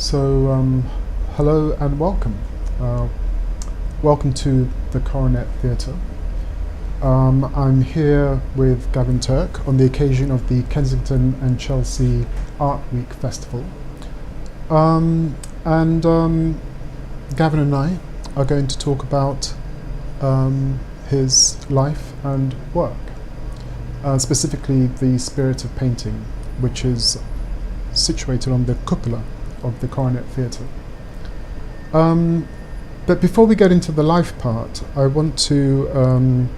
Hello and welcome. Welcome to the Coronet Theatre. I'm here with Gavin Turk on the occasion of the Kensington and Chelsea Art Week Festival. Gavin and I are going to talk about his life and work, specifically the Spirit of Painting, which is situated on the cupola of the Coronet Theatre. But before we get into the life part, I want to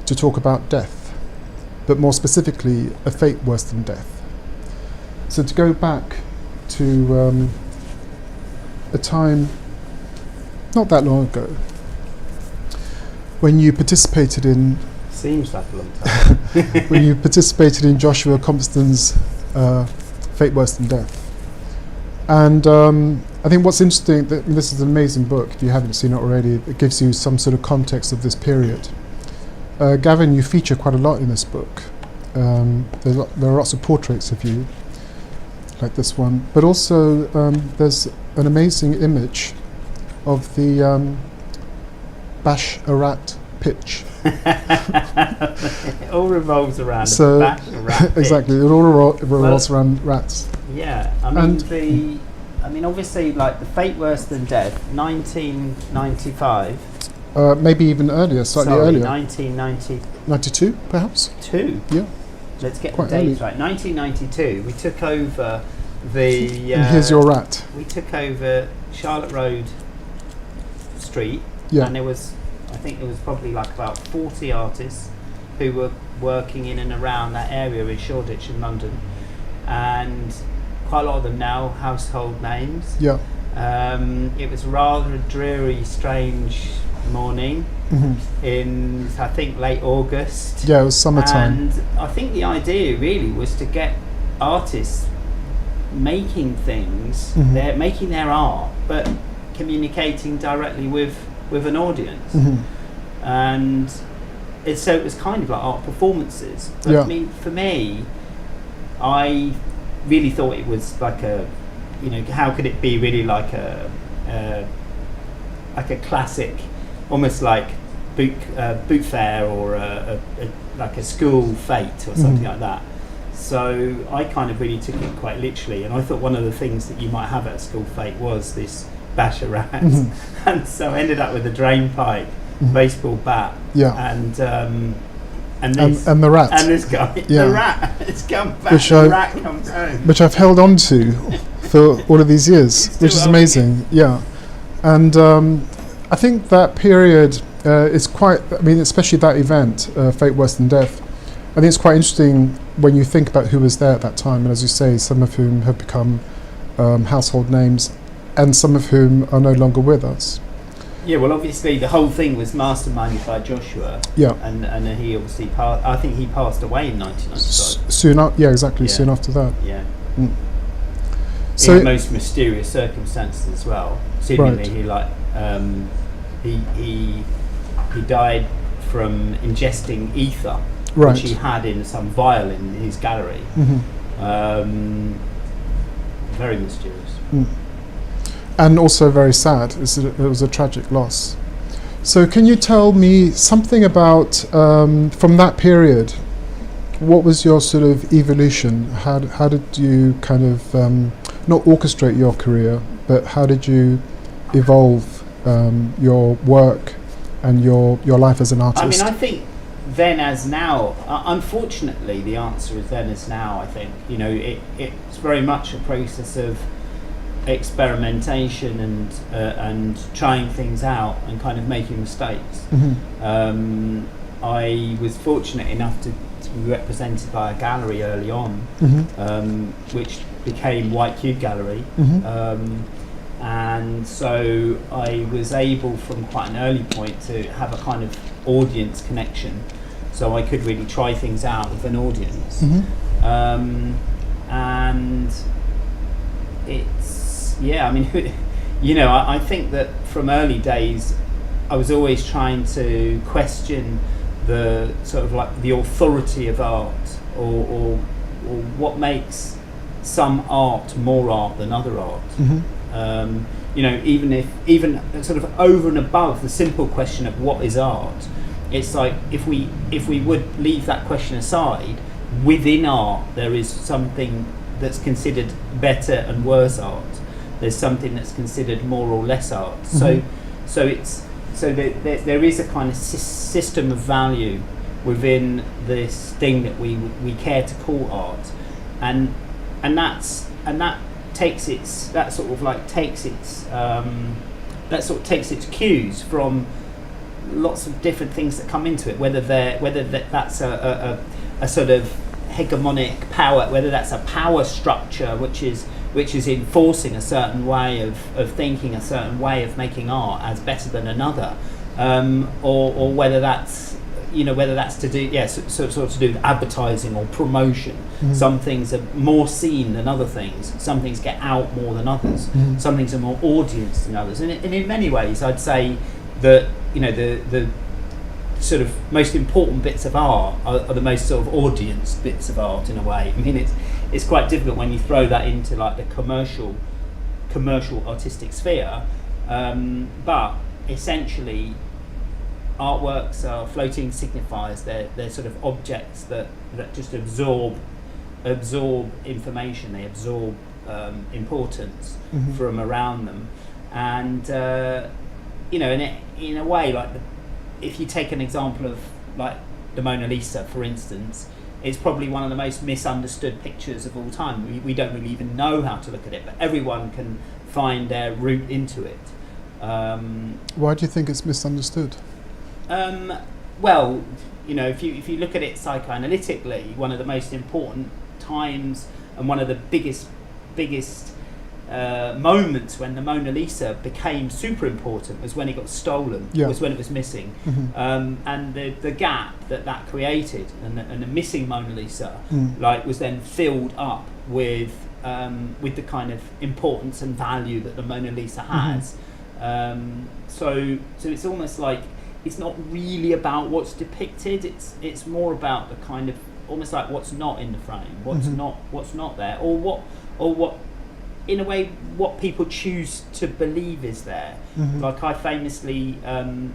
talk about death, but more specifically, a fate worse than death. So to go back to a time not that long ago, when you participated in... Seems like a long time. when you participated in Joshua Compston's Fate Worse Than Death. And I think what's interesting, this is an amazing book, if you haven't seen it already, it gives you some sort of context of this period. Gavin, you feature quite a lot in this book. There are lots of portraits of you, like this one, but also there's an amazing image of the Bash-Arat pitch. It all revolves around so a Bash-Arat exactly, it all revolves around rats. Yeah, I mean, obviously, like the Fate Worse Than Death, 1995. Maybe even earlier, slightly earlier. 1992. 92, perhaps? Yeah. Let's get quite the dates early. right. 1992, we took over the... and here's your rat. We took over Charlotte Road Street, Yeah. and there was, I think there was probably like about 40 artists who were working in and around that area in Shoreditch in London, and quite a lot of them now household names. Yeah. It was rather a dreary, strange morning in, I think, late August. Yeah, it was summertime. And I think the idea really was to get artists making things, they're making their art, but communicating directly with an audience. And so it was kind of like art performances. But Yeah. I mean, for me, I really thought it was like a, how could it be really like a classic, almost like boot fair or like a school fete or something like that. So I kind of really took it quite literally, and I thought one of the things that you might have at a school fete was this Bash-Arat, and so I ended up with a drain pipe, baseball bat, and this, and the rat. and this guy, Yeah. the rat, it's come back. Which The rat comes home. Which I've held on to for all of these years, which is amazing. Yeah. And I think that period is quite, I mean, especially that event, Fate Worse Than Death, I think it's quite interesting when you think about who was there at that time, and as you say, some of whom have become household names, and some of whom are no longer with us. Yeah, well, obviously the whole thing was masterminded by Joshua. Yeah. And he obviously I think he passed away in 1995. Soon after that. Yeah. So in the most mysterious circumstances as well. Seemingly, Right. he died from ingesting ether, Right. which he had in some vial in his gallery. Very mysterious. And also very sad. It was a tragic loss. So can you tell me something about, from that period, what was your sort of evolution? How did you kind of, not orchestrate your career, but how did you evolve your work and your life as an artist? I mean, I think then as now, unfortunately the answer is then as now. I think, it's very much a process of experimentation and trying things out and kind of making mistakes. I was fortunate enough to be represented by a gallery early on, which became White Cube Gallery, and so I was able from quite an early point to have a kind of audience connection, so I could really try things out with an audience. And it's, I mean, I think that from early days I was always trying to question the sort of like the authority of art, or what makes some art more art than other art. You know, even sort of over and above the simple question of what is art, it's like if we would leave that question aside, within art there is something that's considered better and worse art. There's something that's considered more or less art. So there is a kind of system of value within this thing that we care to call art, and that takes its cues from lots of different things that come into it, whether that's a sort of hegemonic power, whether that's a power structure which is enforcing a certain way of thinking, a certain way of making art as better than another, or whether that's to do sort of to do with advertising or promotion. Some things are more seen than other things. Some things get out more than others. Some things are more audience than others. And in many ways, I'd say that the sort of most important bits of art are the most sort of audience bits of art in a way. I mean, it's quite difficult when you throw that into like the commercial artistic sphere, but essentially artworks are floating signifiers. They're sort of objects that just absorb information. They absorb importance from around them, and in a way, like if you take an example of like the Mona Lisa, for instance, it's probably one of the most misunderstood pictures of all time. We don't really even know how to look at it, but everyone can find their route into it. Why do you think it's misunderstood? Well, if you look at it psychoanalytically, one of the most important times and one of the biggest moments when the Mona Lisa became super important was when it got stolen, was when it was missing. And the gap that created and the missing Mona Lisa was then filled up with the kind of importance and value that the Mona Lisa has. So it's almost like it's not really about what's depicted, it's more about the kind of almost like what's not in the frame, what's not there, or what in a way what people choose to believe is there. Like I famously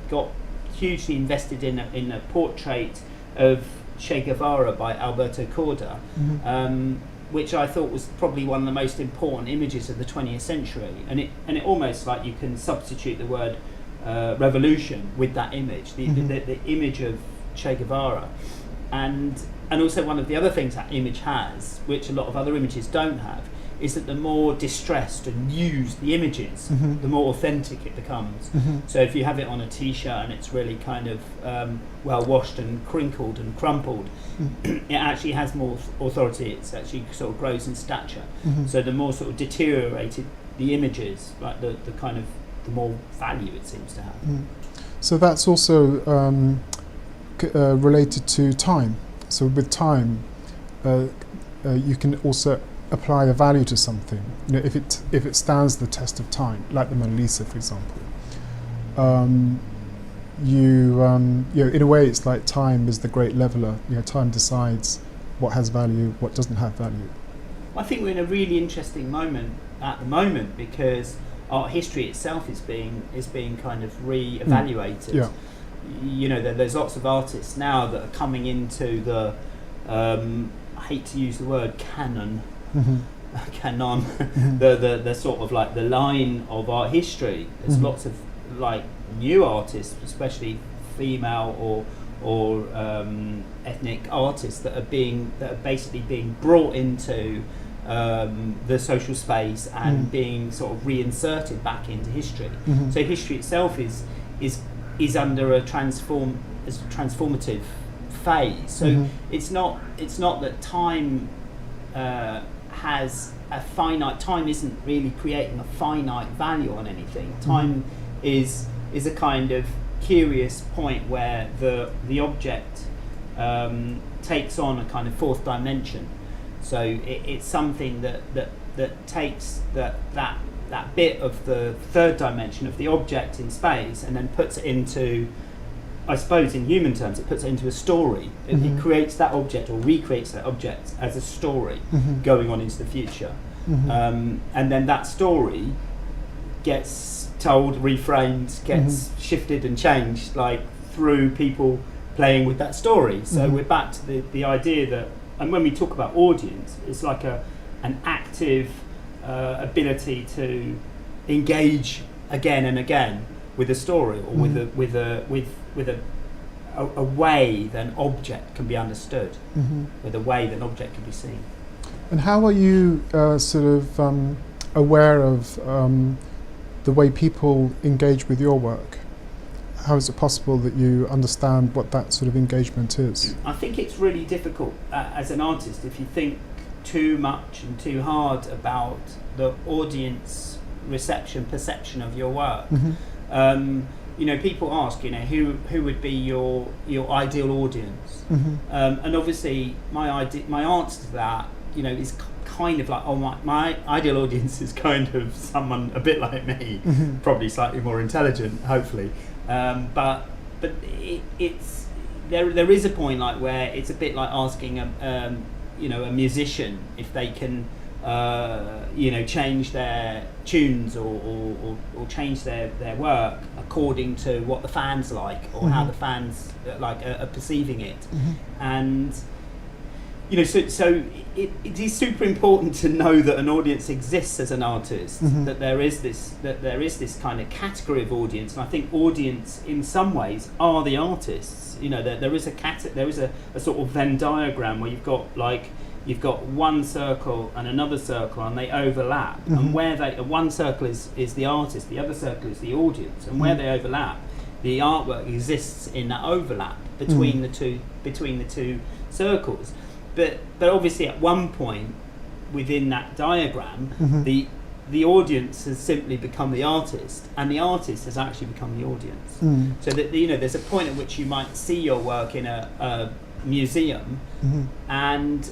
got hugely invested in a portrait of Che Guevara by Alberto Corda, which I thought was probably one of the most important images of the 20th century, and it almost like you can substitute the word revolution with that image, the image of Che Guevara, and also one of the other things that image has, which a lot of other images don't have, is that the more distressed and used the image is, the more authentic it becomes. So if you have it on a t-shirt and it's really kind of well washed and crinkled and crumpled, it actually has more authority. It's actually sort of grows in stature. So the more sort of deteriorated the image is, like the kind of the more value it seems to have. So that's also related to time. So with time, you can also apply a value to something. If it stands the test of time, like the Mona Lisa, for example, in a way, it's like time is the great leveler. Time decides what has value, what doesn't have value. I think we're in a really interesting moment at the moment because art history itself is being kind of re-evaluated. There's lots of artists now that are coming into the I hate to use the word canon, the sort of like the line of art history. There's lots of like new artists, especially female or ethnic artists that are basically being brought into the social space and being sort of reinserted back into history. So history itself is under a transformative phase. So it's not that time has a finite. Time isn't really creating a finite value on anything. Time is a kind of curious point where the object takes on a kind of fourth dimension. So it's something that takes that bit of the third dimension of the object in space and then puts it into I suppose in human terms, it puts it into a story. It creates that object or recreates that object as a story going on into the future. And then that story gets told, reframed, gets shifted and changed, like through people playing with that story. So we're back to the idea that, and when we talk about audience, it's like an active ability to engage again and again with a story, or with a way that an object can be understood, with a way that an object can be seen. And how are you aware of the way people engage with your work? How is it possible that you understand what that sort of engagement is? I think it's really difficult as an artist if you think too much and too hard about the audience reception, perception of your work. People ask, who would be your ideal audience? And obviously my answer to that, is kind of like, my ideal audience is kind of someone a bit like me, probably slightly more intelligent, hopefully. But it's there is a point like where it's a bit like asking a musician if they can change their tunes or change their work according to what the fans like, or how the fans are perceiving it. And so it is super important to know that an audience exists as an artist, that there is this kind of category of audience, and I think audience in some ways are the artists. There is a sort of Venn diagram where you've got one circle and another circle, and they overlap. And where one circle is the artist, the other circle is the audience, and where they overlap, the artwork exists in that overlap between the two circles. But obviously, at one point within that diagram, the audience has simply become the artist, and the artist has actually become the audience. So that there's a point at which you might see your work in a museum, and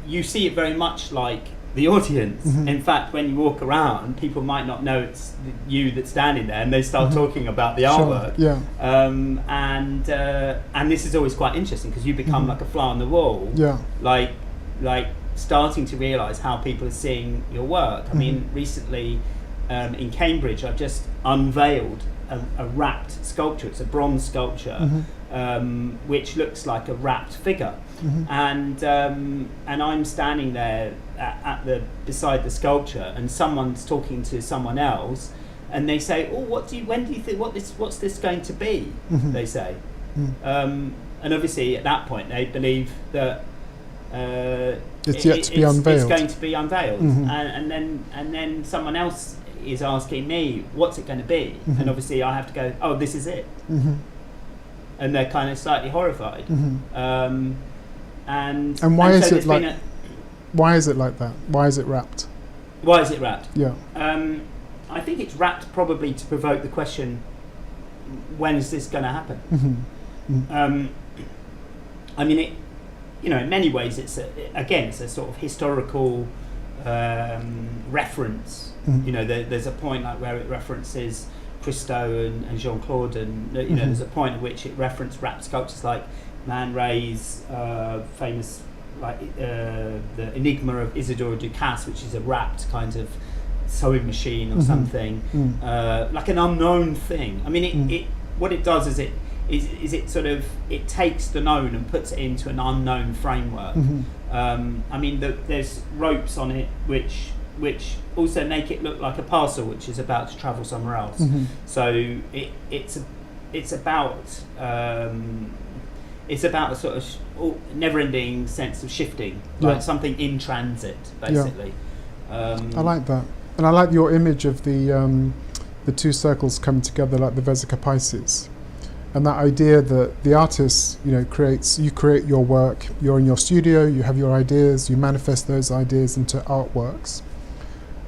you see it very much like the audience. In fact, when you walk around, people might not know it's you that's standing there, and they start talking about the artwork. Yeah. And this is always quite interesting because you become like a fly on the wall. Yeah. Like starting to realise how people are seeing your work. I mean, recently in Cambridge, I've just unveiled a wrapped sculpture. It's a bronze sculpture, which looks like a wrapped figure. And I'm standing there beside the sculpture, and someone's talking to someone else, and they say, "Oh, when do you think what's this going to be?" They say, and obviously at that point they believe that it's yet to be unveiled. It's going to be unveiled, and then someone else is asking me, "What's it going to be?" And obviously I have to go, "Oh, this is it," and they're kind of slightly horrified. And why is it like? Why is it like that? Why is it wrapped? Why is it wrapped? Yeah. I think it's wrapped probably to provoke the question: when is this going to happen? I mean, in many ways, it's a sort of historical reference. There's a point like where it references Christo and Jean-Claude, and there's a point at which it referenced wrapped sculptures like Man Ray's famous the Enigma of Isidore Ducasse, which is a wrapped kind of sewing machine or something, like an unknown thing. I mean, it what it does is it takes the known and puts it into an unknown framework. I mean, there's ropes on it which also make it look like a parcel which is about to travel somewhere else. So it's about a sort of never-ending sense of shifting, like something in transit, basically. I like that, and I like your image of the two circles coming together like the Vesica Pisces, and that idea that the artist, you create your work. You're in your studio, you have your ideas, you manifest those ideas into artworks,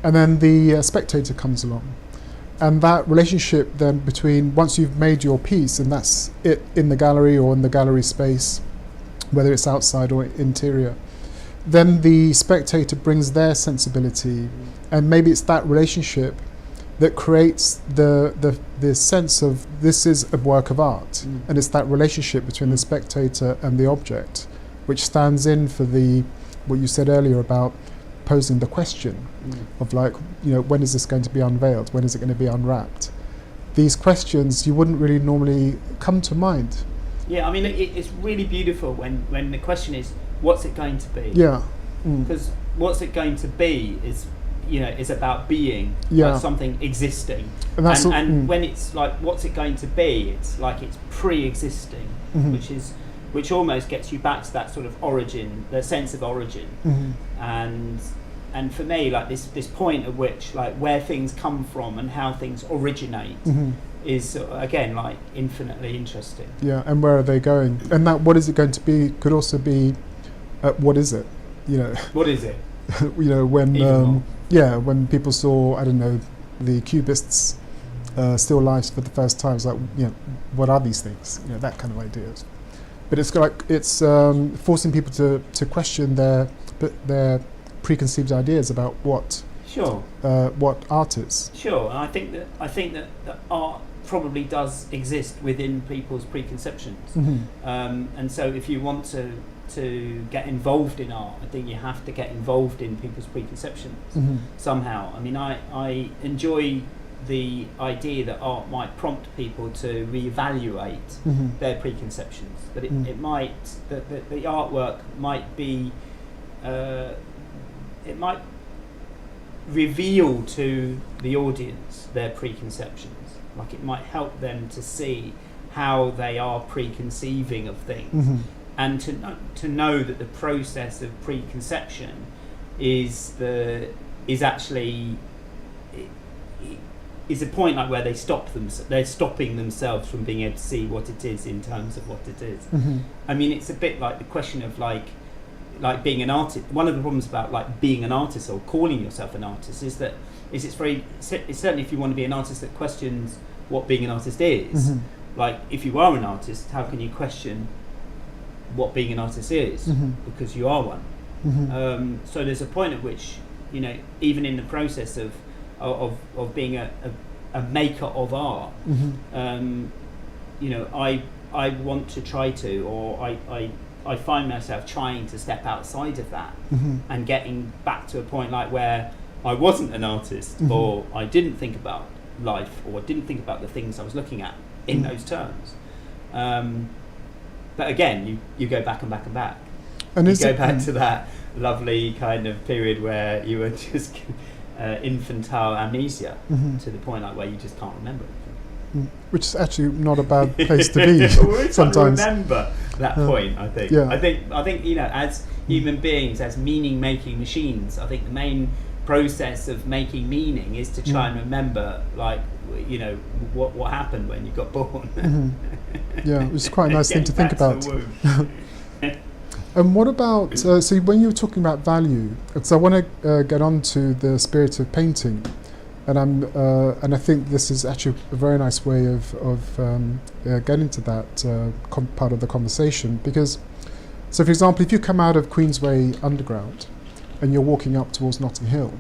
and then the spectator comes along. And that relationship then between, once you've made your piece, and that's it in the gallery or in the gallery space, whether it's outside or interior, then the spectator brings their sensibility, and maybe it's that relationship that creates the sense of this is a work of art, and it's that relationship between the spectator and the object, which stands in for what you said earlier about posing the question of like, when is this going to be unveiled? When is it going to be unwrapped? These questions you wouldn't really normally come to mind. Yeah, I mean, it's really beautiful when the question is, what's it going to be? Yeah. Because what's it going to be is about being, Yeah. like something existing. And when it's like, what's it going to be? It's like it's pre-existing, which almost gets you back to that sort of origin, the sense of origin. And for me, like this point at which, like, where things come from and how things originate is again like infinitely interesting. Yeah, and where are they going? And that what is it going to be could also be what is it? What is it? When when people saw, I don't know, the Cubists still lives for the first time, it's like, what are these things? That kind of ideas. But it's like it's forcing people to question their preconceived ideas about what art is. Sure, and I think that art probably does exist within people's preconceptions. And so if you want to get involved in art, I think you have to get involved in people's preconceptions somehow. I mean, I enjoy the idea that art might prompt people to reevaluate their preconceptions, but it might, the artwork might be, it might reveal to the audience their preconceptions. Like, it might help them to see how they are preconceiving of things, and to know that the process of preconception is actually is a point like where they're stopping themselves from being able to see what it is in terms of what it is. I mean, it's a bit like the question of like being an artist. One of the problems about like being an artist or calling yourself an artist is it's certainly, if you want to be an artist that questions what being an artist is, like if you are an artist, how can you question what being an artist is? Because you are one. So there's a point at which, even in the process of being a maker of art, I want to try to, or I find myself trying to step outside of that and getting back to a point like where I wasn't an artist, or I didn't think about life, or didn't think about the things I was looking at in those terms. But again, you go back and back and back. And you go back to that lovely kind of period where you were just infantile amnesia to the point like where you just can't remember anything. Which is actually not a bad place to be sometimes. Remember that point, I think. Yeah. I think as human beings, as meaning-making machines, I think the main process of making meaning is to try and remember, like, what happened when you got born. Yeah, it's quite a nice thing to think about. And what about, so when you were talking about value, because I want to get on to the spirit of painting, and I think this is actually a very nice way of getting to that part of the conversation, because, so for example, if you come out of Queensway Underground and you're walking up towards Notting Hill,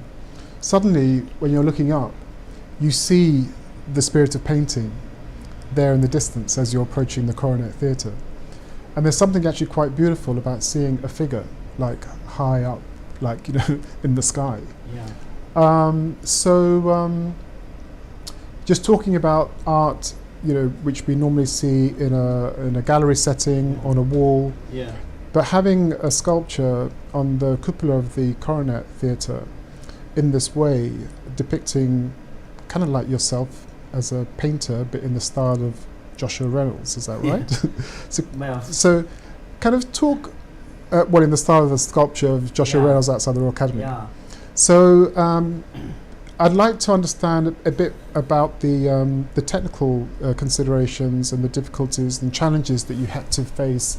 suddenly when you're looking up, you see the spirit of painting there in the distance as you're approaching the Coronet Theatre. And there's something actually quite beautiful about seeing a figure like high up, like, in the sky. Yeah. Just talking about art, which we normally see in a gallery setting, on a wall. Yeah. But having a sculpture on the cupola of the Coronet Theatre in this way, depicting kind of like yourself as a painter, but in the style of Joshua Reynolds, is that right? So kind of talk, in the style of the sculpture of Joshua Reynolds outside the Royal Academy. Yeah. So I'd like to understand a bit about the technical considerations and the difficulties and challenges that you had to face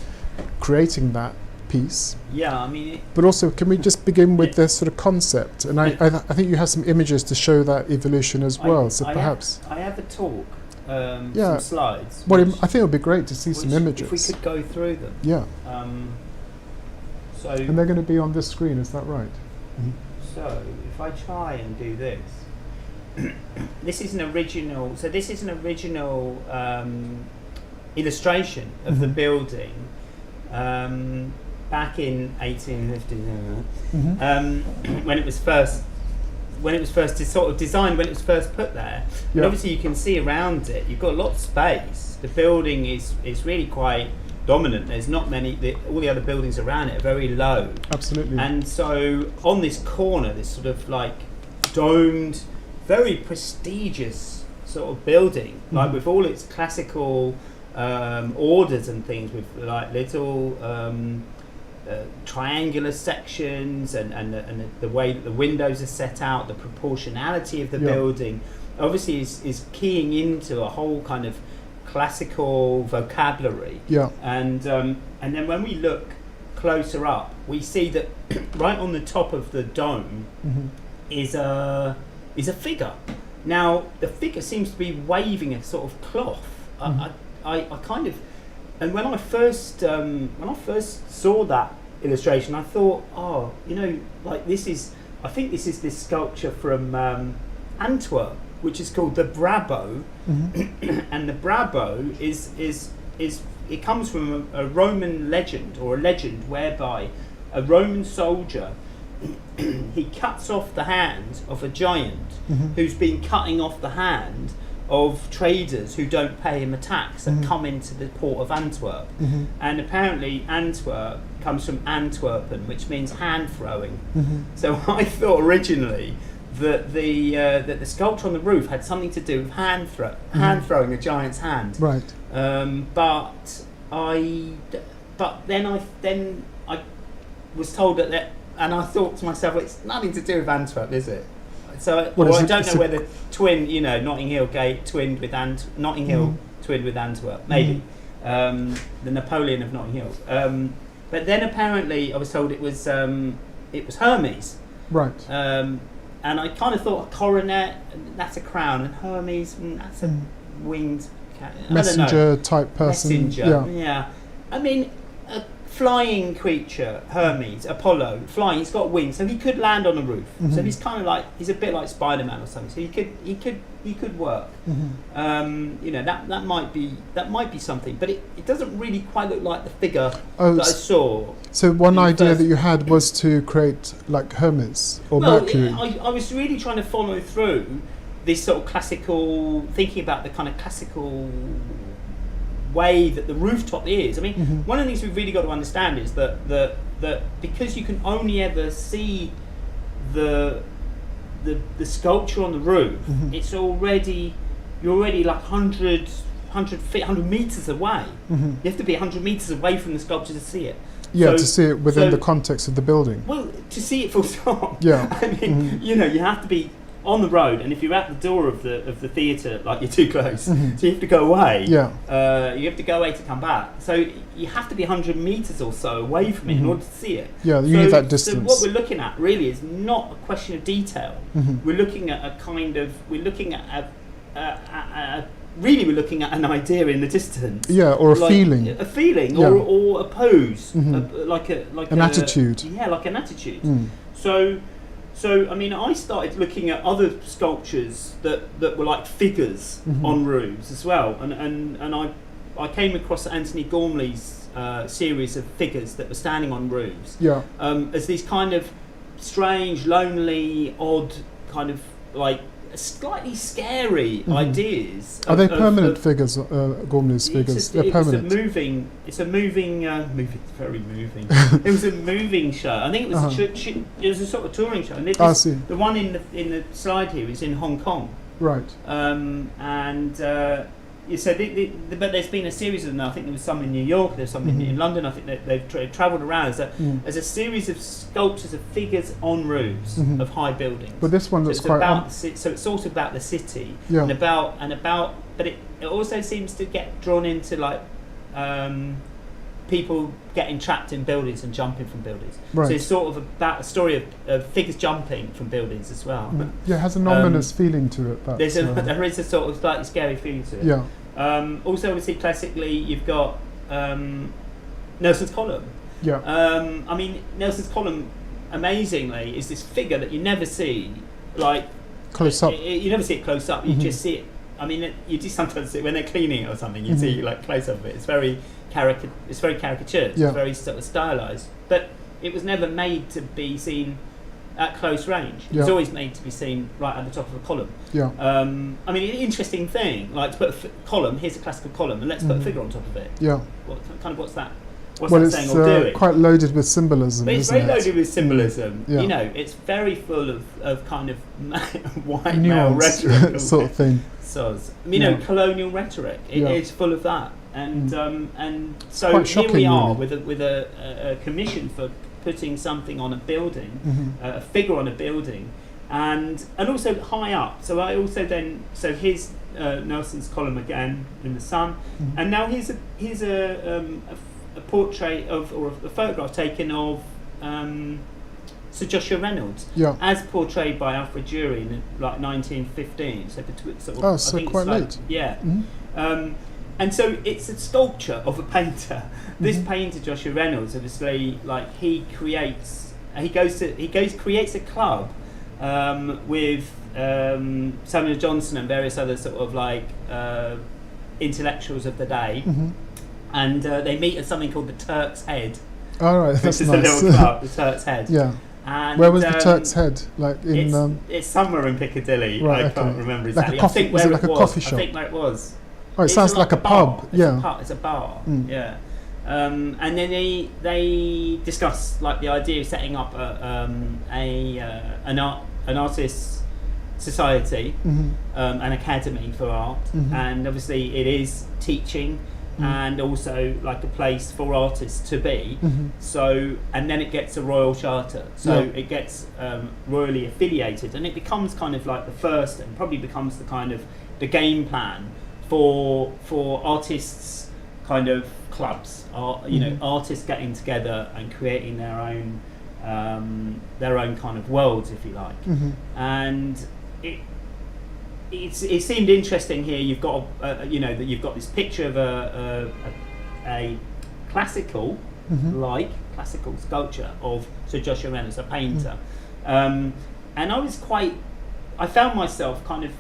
creating that piece. Yeah, I mean... But also, can we just begin with the sort of concept? And I think you have some images to show that evolution as well, so perhaps... I have a talk, some slides. Well, I think it would be great to see some images. If we could go through them. Yeah. And they're going to be on this screen, is that right? So, if I try and do this... this is an original. So this is an original illustration of the building back in 1850 when it was first sort of designed, when it was first put there. Yeah. And obviously you can see around it you've got a lot of space. The building is really quite dominant. There's not many, all the other buildings around it are very low. Absolutely. And so on this corner, this sort of like domed, very prestigious sort of building, like with all its classical orders and things, with like little triangular sections and the way that the windows are set out, the proportionality of the building, obviously is keying into a whole kind of classical vocabulary. Yeah. And then when we look closer up, we see that right on the top of the dome is a figure. Now the figure seems to be waving a sort of cloth. I kind of, and when I first saw that illustration, I thought, oh, you know, like I think this is this sculpture from Antwerp, which is called the Brabo, and the Brabo is it comes from a Roman legend, or a legend whereby a Roman soldier he cuts off the hand of a giant who's been cutting off the hand of traders who don't pay him a tax and come into the port of Antwerp. And apparently Antwerp comes from Antwerpen, which means hand throwing. So I thought originally that the sculpture on the roof had something to do with hand throwing a giant's hand. Right. But then I was told that, and I thought to myself, well, it's nothing to do with Antwerp, is it? So I don't know whether Notting Hill Gate twinned with Notting Hill twinned with Antwerp, maybe the Napoleon of Notting Hill. But then apparently I was told it was Hermes. Right. And I kind of thought a coronet, that's a crown, and Hermes, that's a winged cat. Messenger type person. Messenger, yeah. I mean, a flying creature, Hermes, Apollo, flying. He's got wings, so he could land on a roof. So he's kind of like, he's a bit like Spider-Man or something. So he could work. You know, that might be something, but it doesn't really quite look like the figure that I saw. So one idea that you had was to create like Hermes or Mercury. I was really trying to follow through this sort of classical, thinking about the kind of classical way that the rooftop is. I mean, one of the things we've really got to understand is that because you can only ever see the sculpture on the roof, it's already, you're already like 100 meters away. You have to be 100 meters away from the sculpture to see it. Yeah, to see it within the context of the building. Well, to see it full stop. Yeah. I mean, you know, you have to be on the road, and if you're at the door of the theatre, like, you're too close, so you have to go away. Yeah. You have to go away to come back. So you have to be 100 meters or so away from it in order to see it. Yeah, you need that distance. So what we're looking at really is not a question of detail. We're looking at we're looking at an idea in the distance. Yeah, or a feeling. A feeling, or a pose, like an attitude. Yeah, like an attitude. So I mean, I started looking at other sculptures that were like figures on roofs as well, and I came across Anthony Gormley's series of figures that were standing on roofs. Yeah. As these kind of strange, lonely, odd, kind of like slightly scary ideas. Are they permanent figures? Gormley's figures? They're permanent. It's a moving. Very moving. It was a moving show. I think it was. It was a sort of touring show. And I see. The one in the slide here is in Hong Kong. Right. So but there's been a series of them. I think there was some in New York. There's some in London. I think that they've travelled around as a series of sculptures of figures on roofs of high buildings. But this one looks quite. So it's sort of about the city yeah. and about. But it also seems to get drawn into like people getting trapped in buildings and jumping from buildings. Right. So it's sort of about a story of figures jumping from buildings as well. Yeah, it has an ominous feeling to it. There is a sort of slightly scary feeling to it. Yeah. Also, obviously, classically, you've got Nelson's Column. Yeah. I mean, Nelson's Column, amazingly, is this figure that you never see, like Close up. You never see it close up. You Mhm. just see it. I mean, you do sometimes see it when they're cleaning it or something. You Mhm. see like close up of it. It's very It's very caricatured. Yeah. It's very sort of stylized. But it was never made to be seen at close range. It was Yeah. always made to be seen right at the top of a column. Yeah. I mean, an interesting thing, like to put a column. Here's a classical column, and let's put a Mhm. figure on top of it. Yeah. What's that? What's Well, that it's saying or doing? quite loaded with symbolism, But it's isn't very it? loaded with symbolism. Yeah. You know, it's very full of kind of white male Nuance rhetoric. sort of thing. Soz. You know, Yeah. colonial rhetoric. It Yeah. is full of that, and so quite here we shocking, are really. with a commission for putting something on a building, Mhm. a figure on a building, and also high up. So I also then here's Nelson's column again in the Sun, Mhm. and now here's a portrait of or a photograph taken of. Sir Joshua Reynolds, Yeah. as portrayed by Alfred Drury in like 1915. So between sort of, Oh, I so think quite it's like, late. yeah. Mhm. And so it's a sculpture of a painter. This Mhm. painter, Joshua Reynolds, obviously, like he creates a club with Samuel Johnson and various other sort of like intellectuals of the day, Mhm. and they meet at something called the Turk's Head, All right, which that's is nice. a little club, the Turk's Head. Yeah. And, Where was the Turk's Head? Like in it's somewhere in Piccadilly. Right, I can't okay. remember Like a exactly. coffee- I think was where it like it a was. coffee shop? I think where it was. oh, it It's sounds like a bar. pub. It's Yeah. It's a bar. Mm. Yeah. And then they discuss like the idea of setting up an artists society, Mhm. an academy for art, Mhm. and obviously it is teaching. Mm. And also like a place for artists to be. Mhm. So, and then it gets a royal charter. So Yeah. it gets royally affiliated, and it becomes kind of like the first, and probably becomes the kind of the game plan for artists, kind of clubs. You know, Mhm. artists getting together and creating their own kind of worlds, if you like. Mhm. And it seemed interesting here. You've got you know that you've got this picture of a classical Mhm. classical sculpture of Sir Joshua Reynolds, a painter, Mm. and I found myself kind of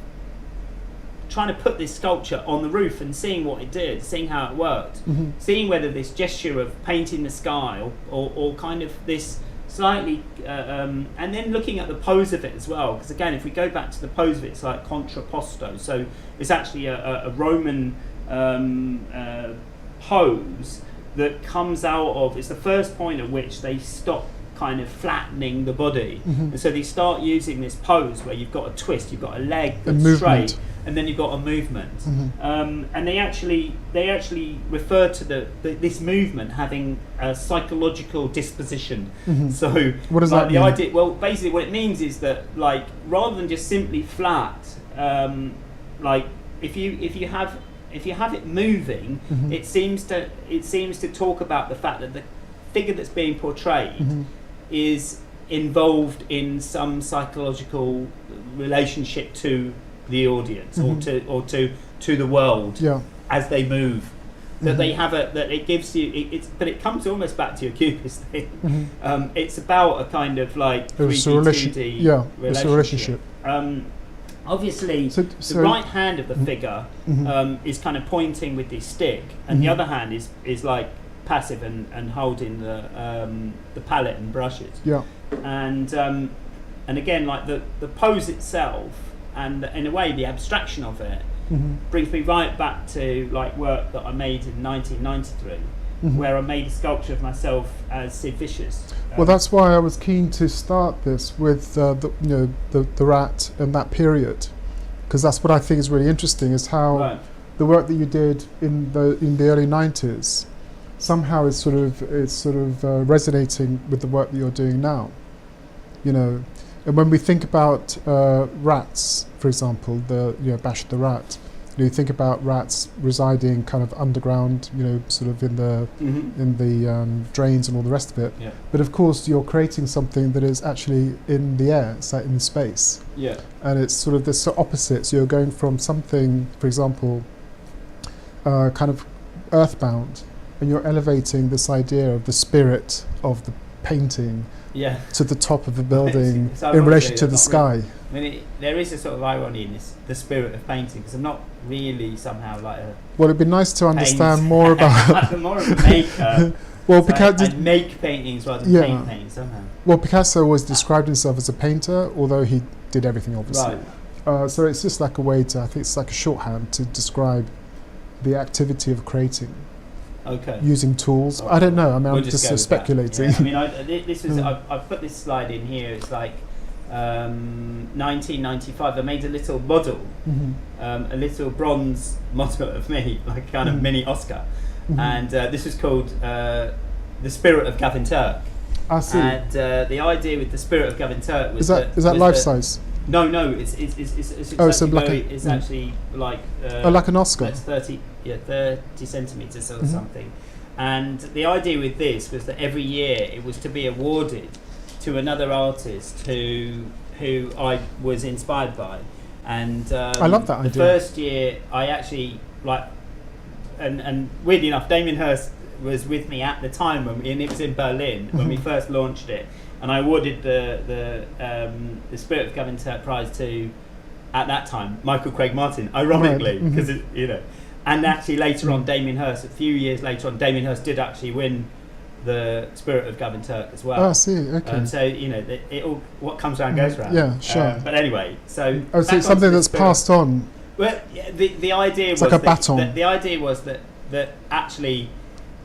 trying to put this sculpture on the roof and seeing what it did, seeing how it worked, Mhm. seeing whether this gesture of painting the sky or kind of this slightly and then looking at the pose of it as well, because again if we go back to the pose of it, it's like contrapposto, so it's actually a Roman pose that comes out of, it's the first point at which they stop kind of flattening the body, Mhm. and so they start using this pose where you've got a twist, you've got a leg A that's movement. straight, and then you've got a movement. Mhm. And they actually refer to this movement having a psychological disposition. Mhm. So What does like that the mean? idea, well, basically what it means is that like rather than just simply flat, like if you have it moving, Mhm. it seems to talk about the fact that the figure that's being portrayed Mhm. is involved in some psychological relationship to the audience, Mhm. or to the world Yeah. as they move. That Mhm. they have that it gives you but it comes almost back to your cubist thing. Mhm. It's about a kind of like It's a 3D, relation- 2D yeah, it's a relationship. Obviously, So the right hand of the Mhm. figure Mhm. is kind of pointing with this stick, and the Mhm. other hand is like passive and holding the palette and brushes. Yeah. And again, like the pose itself, and in a way the abstraction of it Mhm. brings me right back to like work that I made in 1993, Mhm. where I made a sculpture of myself as Sid Vicious. Well, that's why I was keen to start this with the rat and that period, because that's what I think is really interesting, is how right. the work that you did in the early 90s somehow is sort of resonating with the work that you're doing now. You know, and when we think about rats, for example, Bash the Rat, you think about rats residing kind of underground, sort of in the drains and all the rest of it. Yeah. But of course, you're creating something that is actually in the air, it's like in space. Yeah. And it's sort of this opposite. So you're going from something, for example, kind of earthbound, and you're elevating this idea of the spirit of painting Yeah. to the top of a building It's in ironically, relation to they're the not really- sky. I mean, there is a sort of irony in this, the spirit of painting, because I'm not really somehow like a Well, it'd be nice to understand painter. more about. I'm more of a maker. Well, So Picasso. I make paintings rather than Yeah. paint paintings somehow. Well, Picasso always described himself as a painter, although he did everything, obviously. Right. So it's just like a way to, I think it's like a shorthand to describe the activity of creating Okay. using tools. All right. I don't know. I mean, We'll I'm just go with that. speculating. Yeah. I mean, this was. Mm. I've put this slide in here. It's like 1995. I made a little model, Mhm. a little bronze model of me, like kind of Mhm. mini Oscar, Mhm. and this was called the Spirit of Gavin Turk. I see. And the idea with the Spirit of Gavin Turk was Is that was life size? No, it's exactly Oh, so like it's a- actually like Oh, like an Oscar. it's 30 centimeters or Mhm. something. And the idea with this was that every year it was to be awarded to another artist who I was inspired by. And I love that the idea. first year I actually like, and weirdly enough, Damien Hirst was with me at the time and it was in Berlin when we Mhm. first launched it. And I awarded the Spirit of Gavin Turk prize to, at that time, Michael Craig Martin, ironically, Right, mhm. because and actually later on, Damien Hirst, a few years later on, Damien Hirst did actually win the Spirit of Gavin Turk as well. Oh, I see. Okay. So it all, what comes around goes round. Yeah, sure. But anyway, so Oh, so back it's onto something the that's Spirit. passed on. Well, yeah, the idea It's was like a that- baton. that the idea was that actually,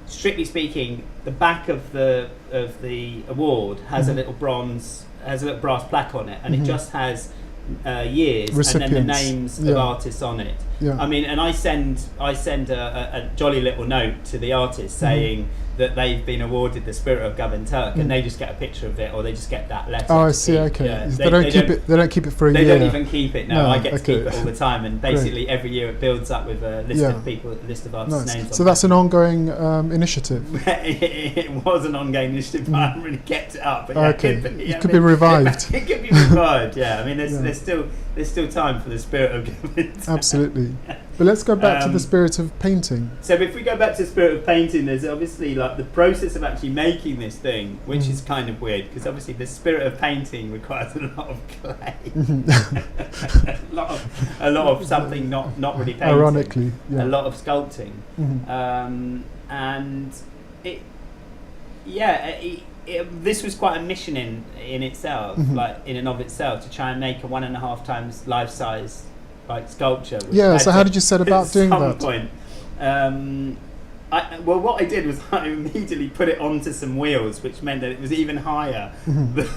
strictly speaking, the back of the award has Mhm. a little brass plaque on it, and Mhm. it just has years and then the Recipients. names Yeah. of artists on it. Yeah. I mean, and I send a jolly little note to the artist saying that they've been awarded the Spirit of Gavin Turk, Mm. and they just get a picture of it, or they just get that letter. Oh, I to see. keep. Okay. Yeah, They don't keep it. They don't keep it for a They year. don't even keep it. No, No, I get to okay. keep it all the time, and basically every year it builds up with a list Yeah. of people, a list of artists' Nice. names. So on that's it. an ongoing initiative. It was an ongoing initiative, but I haven't really kept it up. But yeah, Okay. it could be, It could be revived. It could be revived. Yeah, I mean, Yeah. there's still time for the Spirit of Gavin Turk. Absolutely. But let's go back to the spirit of painting. So if we go back to the Spirit of painting, there's obviously like the process of actually making this thing, which Mhm. is kind of weird because obviously the Spirit of painting requires a lot of clay, a lot of something not really painting, Ironically, yeah. a lot of sculpting, Mhm. and this was quite a mission in itself, Mhm. like in and of itself, to try and make a 1.5 times life size like sculpture. which Yeah. had So to- how did you set about at doing some that? point. What I did was I immediately put it onto some wheels, which meant that it was even higher Mhm.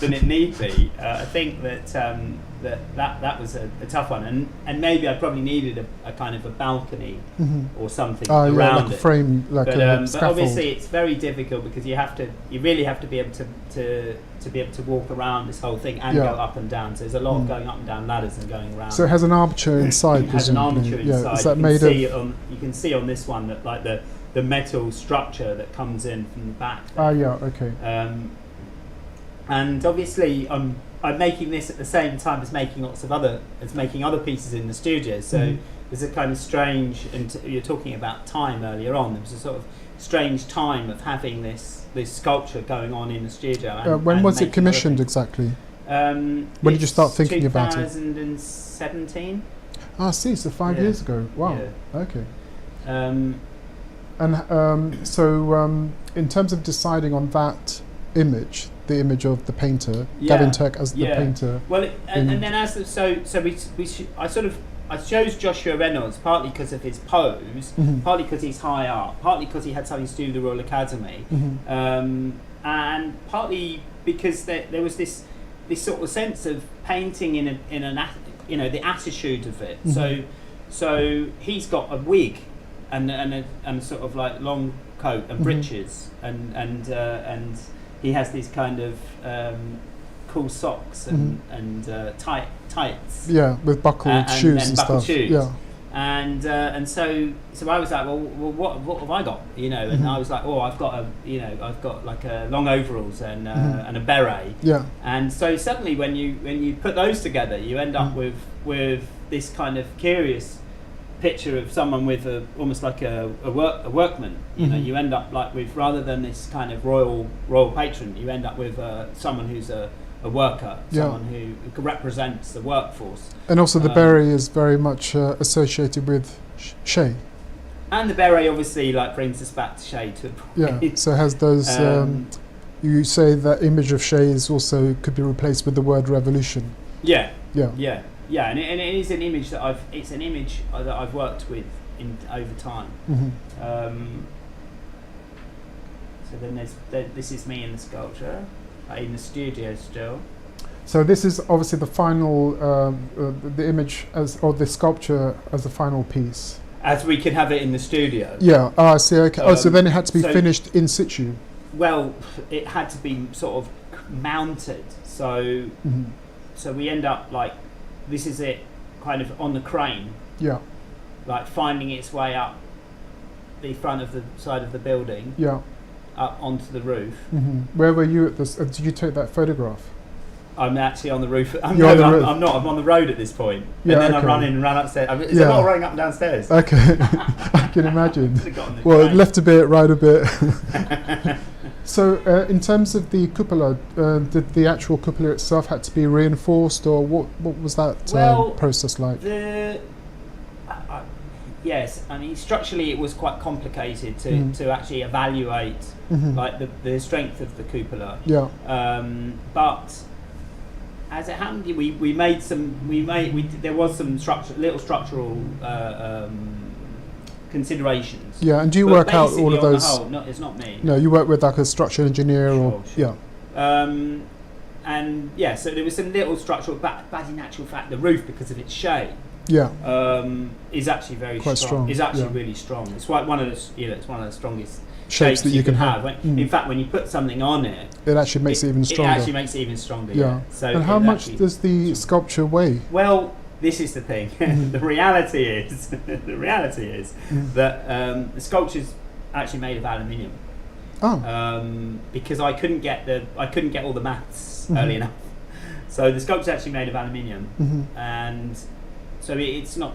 than it need be. I think that was a tough one, and maybe I probably needed a kind of a balcony Mhm. or something Oh, yeah, around like a it. frame, like But, a but scaffold. obviously it's very difficult because you really have to be able to be able to walk around this whole thing and Yeah. go up and down. So there's a lot Mm. of going up and down ladders and going around. So it has an armature inside, It has an presumably. armature Yeah. inside. Is that you made can see of? you can see on this one that like the metal structure that comes in from the back. Ah, yeah. Okay. And obviously I'm making this at the same time as making other pieces in the studio. So Mhm. there's a kind of strange, and you're talking about time earlier on. There was a sort of strange time of having this sculpture going on in the studio. When and was it making other commissioned things. exactly? When When did you start thinking about it? 2017. Ah, I see. So 5 Yeah. years ago. Wow. Yeah. Okay. Um, And in terms of deciding on that image, the image of the painter, Yeah. Gavin Turk as the Yeah. painter. Well, and in- then I chose Joshua Reynolds partly because of his pose, Mhm. partly because he's high art, partly because he had something to do with the Royal Academy, Mhm. and partly because there was this sort of sense of painting the attitude of it. Mhm. So he's got a wig and a sort of like long coat and Mhm. breeches and he has these kind of cool socks and tights. Yeah, with buckled And shoes and buckled stuff. shoes. Yeah. And so I was like, well, what have I got? You know, and Mhm. I was like, oh, I've got like a long overalls and Mhm. and a beret. Yeah. And so suddenly, when you put those together, you end up Mm. with this kind of curious picture of someone with almost like a workman. You know, Mhm. you end up like with, rather than this kind of royal patron, you end up with someone who's a worker, Yeah. someone who represents the workforce. And also the Um, berry is very much associated with Shay. And the beret obviously like brings us back to Shay to a point. Yeah, so it has those. You say that image of Shay is also could be replaced with the word revolution. yeah, Yeah. yeah, yeah, and it is an image that I've worked with in over time. Hmm. So then this is me in the sculpture, in the studio still. So this is obviously the final, the image or the sculpture as the final piece. As we can have it in the studio. Yeah. Oh, I see. Okay. So then it had to be so- finished in situ. Well, it had to be sort of mounted. So Hmm. so we end up like, this is it, kind of on the crane, Yeah. like finding its way up the front of the side of the building, Yeah. up onto the roof. Hmm. Where were you at this? Did you take that photograph? I'm actually on the roof. I'm You're on the roof. I'm not. I'm on the road at this point. Yeah, And then I okay. run in and run upstairs. Is Yeah. there not running up and downstairs? Okay. I can imagine. Could've got on the Well, train. left a bit, right a bit. So, in terms of the cupola, did the actual cupola itself had to be reinforced, or what was that Well, process like? Yes, I mean structurally it was quite complicated to actually evaluate Mhm. like the strength of the cupola. Yeah. But as it happened, there was some little structural considerations. Yeah, and do you But work out basically all of on the those? whole, it's not me. No, you work with like a structural engineer, or Sure. yeah. And yeah, so there was some little structural, but in actual fact, the roof, because of its shape, Yeah. is actually very Quite strong, Is actually yeah. really strong. It's like one of the, it's one of the strongest Shapes that you can have. When, Mm. In fact, when you put something on it, It actually makes it even stronger. It actually makes it even stronger. Yeah. So And how it much actually- does the sculpture weigh? Well, this is the thing. Mhm. The reality is, Mm. that the sculpture's actually made of aluminium. Oh. Because I couldn't get all the maths Mhm. early enough. So the sculpture's actually made of aluminium, Hmm. and so it's not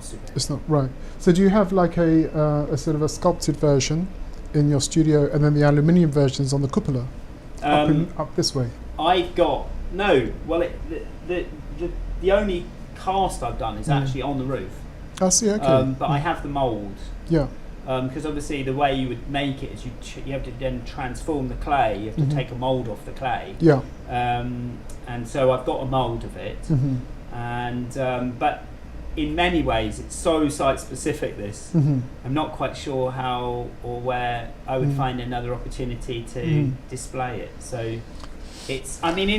super. It's not right. So do you have like a sort of a sculpted version in your studio, and then the aluminium versions on the cupola up this way? I've got no. Well, the only cast I've done is Mm. actually on the roof. I see. Okay. But I have the mould. Yeah. Because obviously the way you would make it is you have to then transform the clay. You have to Mhm. take a mould off the clay. Yeah. And so I've got a mould of it. Hmm. And but in many ways it's so site specific. This Hmm. I'm not quite sure how or where I would Mm. find another opportunity to Mm. display it. So it's, I mean,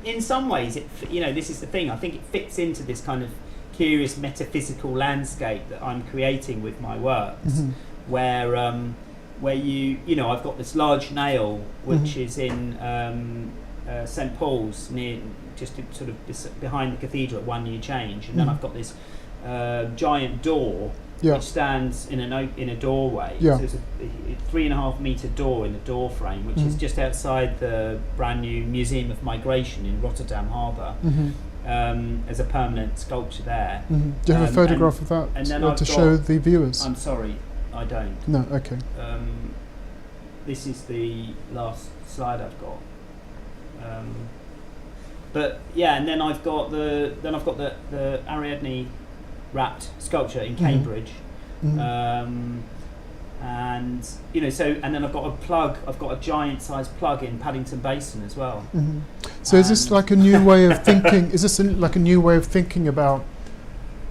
in some ways, this is the thing. I think it fits into this kind of curious metaphysical landscape that I'm creating with my works, Hmm. where I've got this large nail which Mhm. is in St Paul's, near just sort of behind the cathedral at One New Change, and then Mhm. I've got this giant door Yeah. which stands in a doorway. Yeah. So it's a 3.5 metre door in the door frame, which is Mhm. just outside the brand new Museum of Migration in Rotterdam Harbour, Hmm. as a permanent sculpture there. Hmm. Do you have a photograph of that and then to I've show got- the viewers? I'm sorry, I don't. No. Okay. This is the last slide I've got. But yeah, and then I've got the Ariadne wrapped sculpture in Mhm. Cambridge. Mhm. And and then I've got a giant sized plug in Paddington Basin as well. Mhm. So is this And- like a new way of thinking? Is this like a new way of thinking about?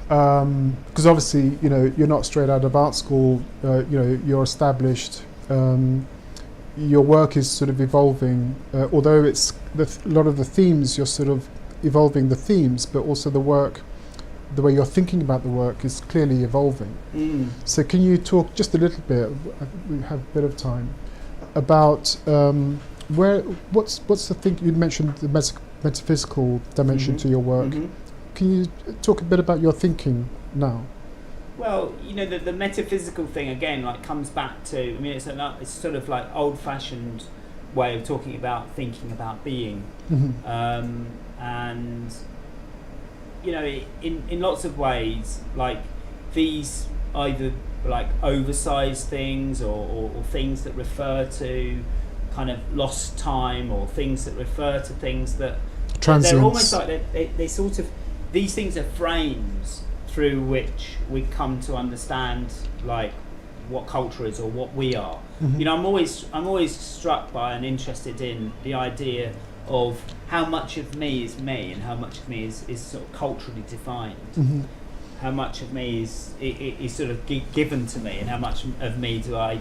Because obviously, you're not straight out of art school. You're established. Your work is sort of evolving. Although it's a lot of the themes, you're sort of evolving the themes, but also the work, the way you're thinking about the work is clearly evolving. So can you talk just a little bit? We have a bit of time about what's the thing you mentioned, the metaphysical dimension Mhm. to your work. Mhm. Can you talk a bit about your thinking now? Well, the metaphysical thing again, like, comes back to. I mean, it's sort of like old-fashioned way of talking about thinking about being, Mhm. and you know, in lots of ways, like these either like oversized things or things that refer to kind of lost time, or things that refer to things that they're almost like they sort of, these things are frames through which we come to understand like what culture is or what we are. Mm-hmm. You know, I'm always struck by and interested in the idea of how much of me is me and how much of me is sort of culturally defined. Mm-hmm. How much of me is sort of given to me, and how much of me do I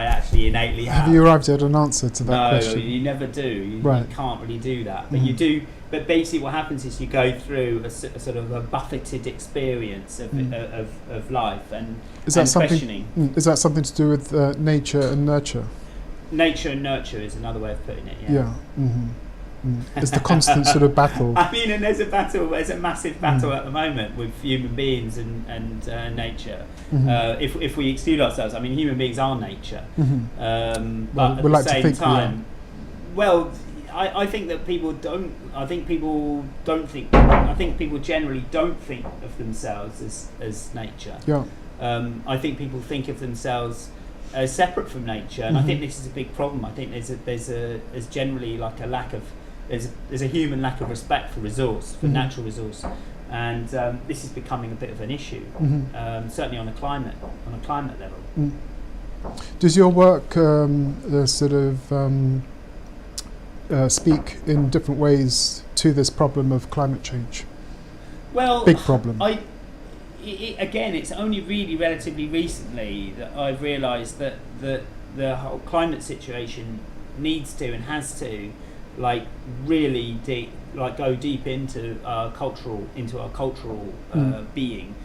actually innately have? Have you arrived at an answer to that no, question? you never do. You can't really do that. But Mm-hmm. you do. But basically, what happens is you go through a sort of a buffeted experience of life and questioning. Is that something to do with nature and nurture? Nature and nurture is another way of putting it. Yeah. Mm-hmm. It's the constant sort of battle. I mean, and there's a massive battle at the moment with human beings and nature. Mm-hmm. If we exclude ourselves, I mean, human beings are nature. Mm-hmm. But at we the like to same think time, well, I think that people don't. I think people don't think. I think people generally don't think of themselves as nature. Yeah. I think people think of themselves as separate from nature, and I think this is a big problem. I think there's generally like a lack of there's a human lack of respect for resource, for natural resource, and this is becoming a bit of an issue. Certainly on a climate level. Does your work sort of speak in different ways to this problem of climate change? Well, big problem. Again, it's only really relatively recently that I've realised that the whole climate situation needs to and has to like really deep, like go deep into our cultural being,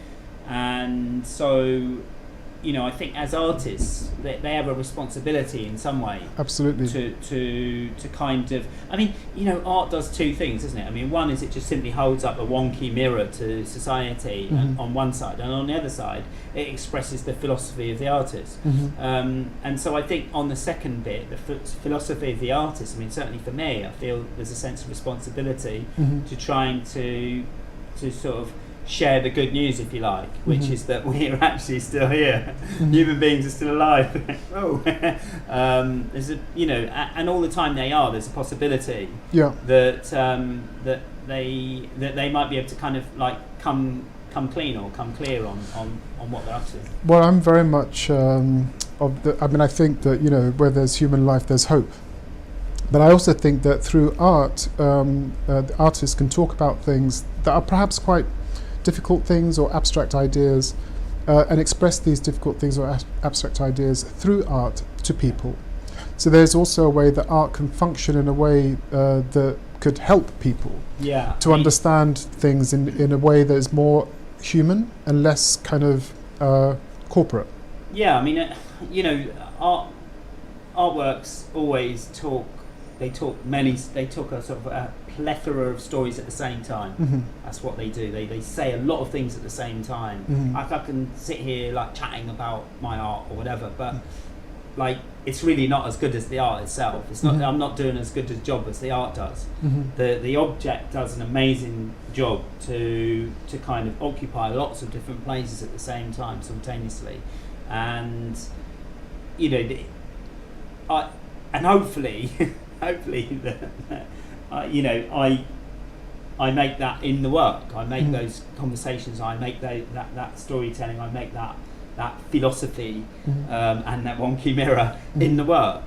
and so, you know, I think as artists they have a responsibility in some way. Absolutely. To kind of, I mean, you know, art does two things, doesn't it? I mean, one is it just simply holds up a wonky mirror to society on one side, and on the other side it expresses the philosophy of the artist. And so I think on the second bit, the philosophy of the artist, I mean, certainly for me, I feel there's a sense of responsibility to trying to sort of share the good news, if you like, which is that we're actually still here. Human beings are still alive. There's a, you know, and all the time there's a possibility that that they might be able to kind of like come clean or come clear on what they're up to. Well, I'm very much of the. I mean, I think that, you know, where there's human life, there's hope. But I also think that through art, the artists can talk about things that are perhaps quite difficult things or abstract ideas, and express these difficult things or abstract ideas through art to people. So there's also a way that art can function in a way that could help people to understand things in a way that is more human and less kind of corporate. Yeah, I mean, you know, artworks always talk. They talk a sort of a plethora of stories at the same time. That's what they do. They say a lot of things at the same time. I can sit here like chatting about my art or whatever, but like it's really not as good as the art itself. It's not. I'm not doing as good a job as the art does. The object does an amazing job to kind of occupy lots of different places at the same time simultaneously, and you know, and hopefully. Hopefully, you know, I make that in the work. I make those conversations. I make that storytelling. I make that philosophy and that wonky mirror in the work.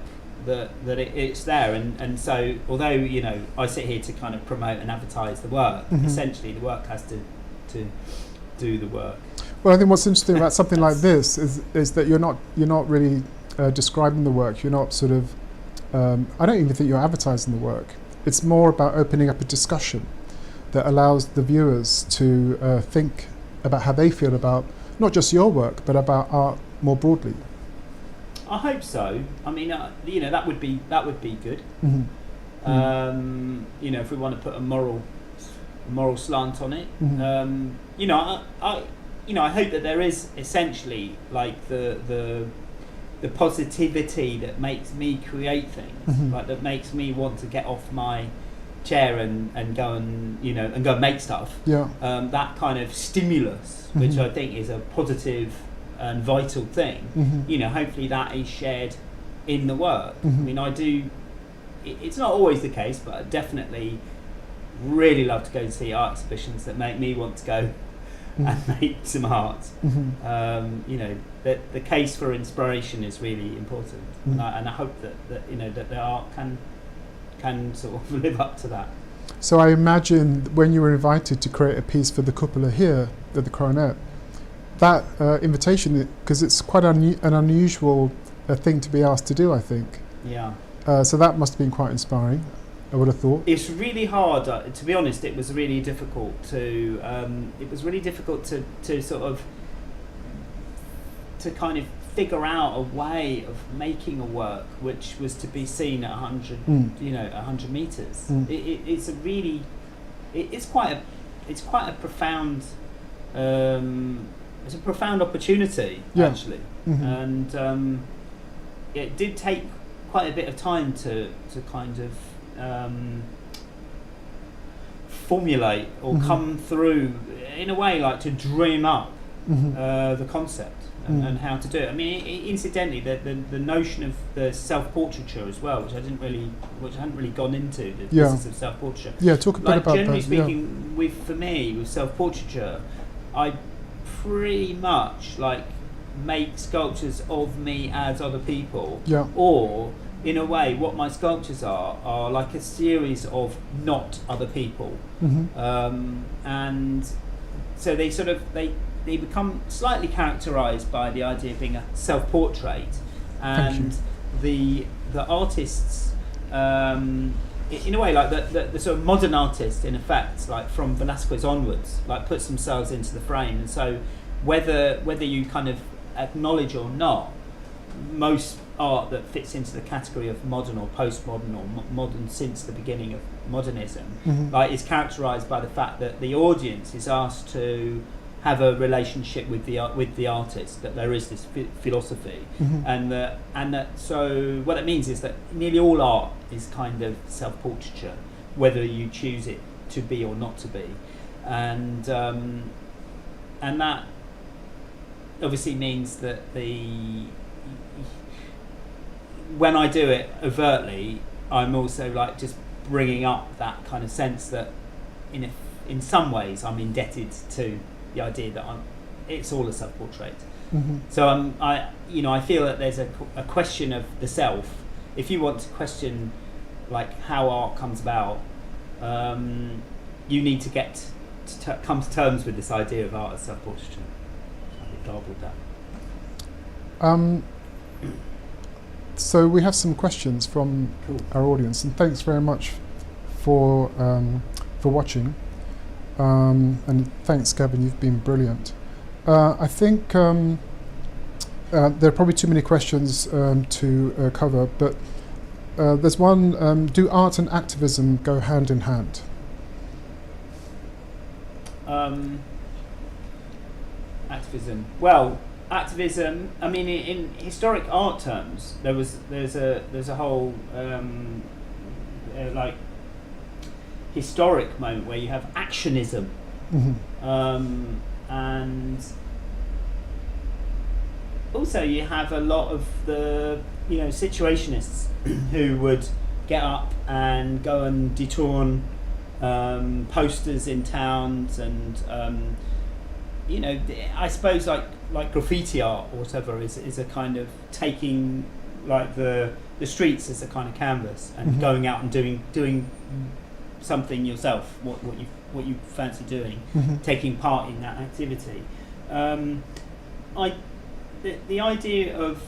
That it's there. And so, although, you know, I sit here to kind of promote and advertise the work, essentially the work has to do the work. Well, I think what's interesting about something like this is that you're not really describing the work. You're not sort of. I don't even think you're advertising the work. It's more about opening up a discussion that allows the viewers to think about how they feel about not just your work, but about art more broadly. I hope so. I mean, you know, that would be good. You know, if we want to put a moral slant on it, you know, I hope that there is essentially like the positivity that makes me create things, like that makes me want to get off my chair and go and and go and make stuff. Yeah. That kind of stimulus, which I think is a positive and vital thing. Hopefully that is shared in the work. I mean, I do. It's not always the case, but I definitely really love to go and see art exhibitions that make me want to go and make some art. The case for inspiration is really important, and I hope that the art can sort of live up to that. So I imagine when you were invited to create a piece for the cupola here at the Coronet, that invitation, because it's quite an unusual thing to be asked to do, I think. Yeah. So that must have been quite inspiring, I would have thought. It's really hard, to be honest. It was really difficult to. To sort of to kind of figure out a way of making a work which was to be seen at 100, 100 meters. It's a really, it's quite a profound. It's a profound opportunity, actually, and it did take quite a bit of time to kind of formulate or come through in a way, like to dream up the concept and how to do it. I mean, incidentally, the notion of the self-portraiture as well, which I hadn't really gone into, the business of self-portraiture. Yeah, talk a bit about that. Generally speaking, for me, with self-portraiture, I pretty much make sculptures of me as other people, or in a way what my sculptures are like a series of not other people, and so they sort of they become slightly characterized by the idea of being a self-portrait, and the artists in a way, like the sort of modern artist, in effect, like from Velasquez onwards, like puts themselves into the frame. And so whether you kind of acknowledge or not, most art that fits into the category of modern or postmodern or modern since the beginning of modernism, is characterized by the fact that the audience is asked to have a relationship with the artist, that there is this philosophy, and that so what it means is that nearly all art is kind of self-portraiture, whether you choose it to be or not to be, and that obviously means that when I do it overtly, I'm also like just bringing up that kind of sense that in some ways I'm indebted to the idea that it's all a self-portrait. So I feel that there's a question of the self. If you want to question like how art comes about, you need to get to come to terms with this idea of art as self-portraiture. I'll garbled that. So we have some questions from our audience, and thanks very much for watching. And thanks, Gavin, you've been brilliant. I think there are probably too many questions to cover, but there's one, do art and activism go hand in hand? Activism. Well, activism, I mean, in historic art terms, there's a whole like historic moment where you have actionism, and also you have a lot of the situationists who would get up and go and detour posters in towns, and I suppose like graffiti art or whatever is a kind of taking like the streets as a kind of canvas and going out and doing something yourself, what you fancy doing, taking part in that activity. The idea of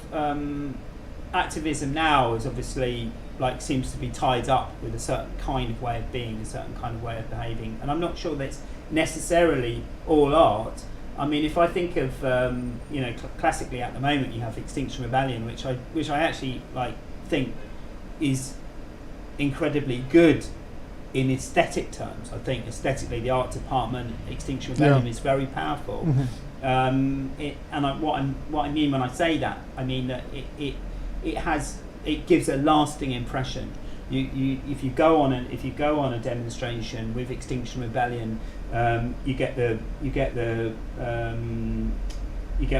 activism now is obviously seems to be tied up with a certain kind of way of being, a certain kind of way of behaving, and I'm not sure that's necessarily all art. I mean, if I think of classically at the moment, you have Extinction Rebellion, which I actually think is incredibly good in aesthetic terms. I think aesthetically, the art department, Extinction Rebellion, is very powerful. What I mean when I say that, I mean that it gives a lasting impression if you go on a demonstration with Extinction Rebellion, you get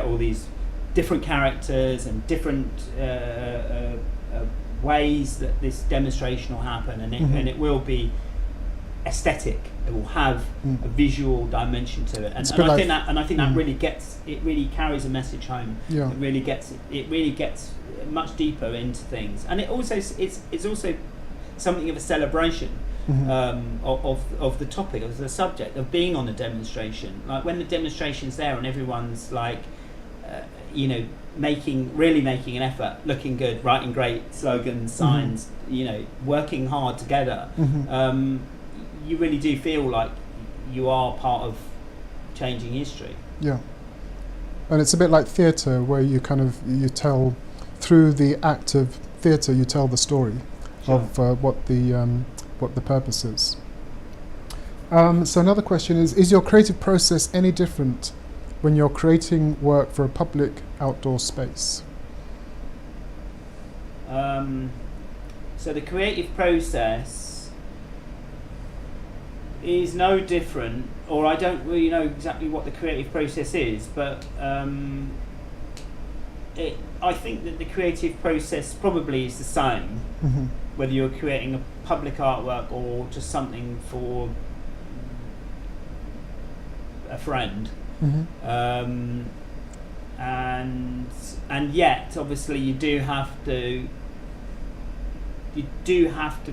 all these different characters and different ways that this demonstration will happen, and it will be aesthetic. It will have a visual dimension to it, and I think that really carries a message home. Yeah. It really gets much deeper into things, and it's also something of a celebration of the topic, of the subject, of being on a demonstration. Like when the demonstration's there and everyone's like, making an effort, looking good, writing great slogans, signs, working hard together. You really do feel like you are part of changing history. Yeah. And it's a bit like theatre, where you tell, through the act of theatre, you tell the story. Sure. Of what the purpose is. So another question is your creative process any different when you're creating work for a public outdoor space? So the creative process is no different, or I don't really know exactly what the creative process is, but I think that the creative process probably is the same, whether you're creating a public artwork or just something for a friend. And yet obviously you do have to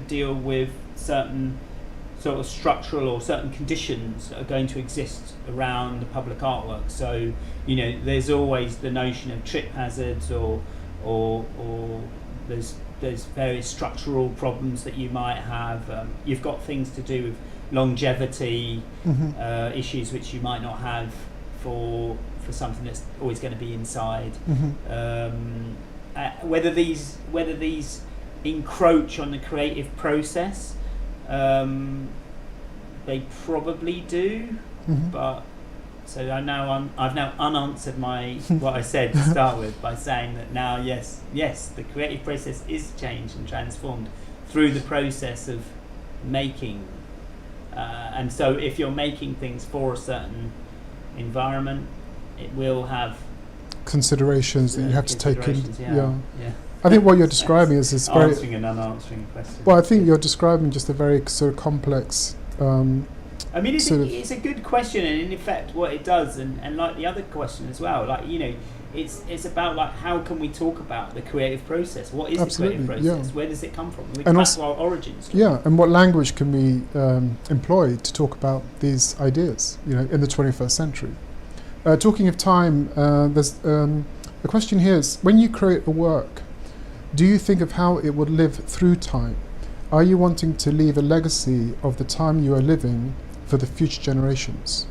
deal with certain sort of structural or certain conditions that are going to exist around the public artwork. So there's always the notion of trip hazards, or there's various structural problems that you might have. You've got things to do with longevity issues which you might not have for something that's always going to be inside. Whether these encroach on the creative process, they probably do, but so I've now unanswered what I said to start with by saying that now yes, the creative process is changed and transformed through the process of making. And so if you're making things for a certain environment, it will have considerations that you have to take in. Yeah. I think what you're describing is very answering and unanswering question. Well, I think you're describing just a very sort of complex. I mean, it's a good question, and in effect, what it does, and like the other question as well, like it's about like how can we talk about the creative process? What is the creative process? Where does it come from? We come back to our origins. Yeah, and what language can we employ to talk about these ideas? In the 21st century. Talking of time, there's the question here is: when you create a work, do you think of how it would live through time? Are you wanting to leave a legacy of the time you are living for the future generations?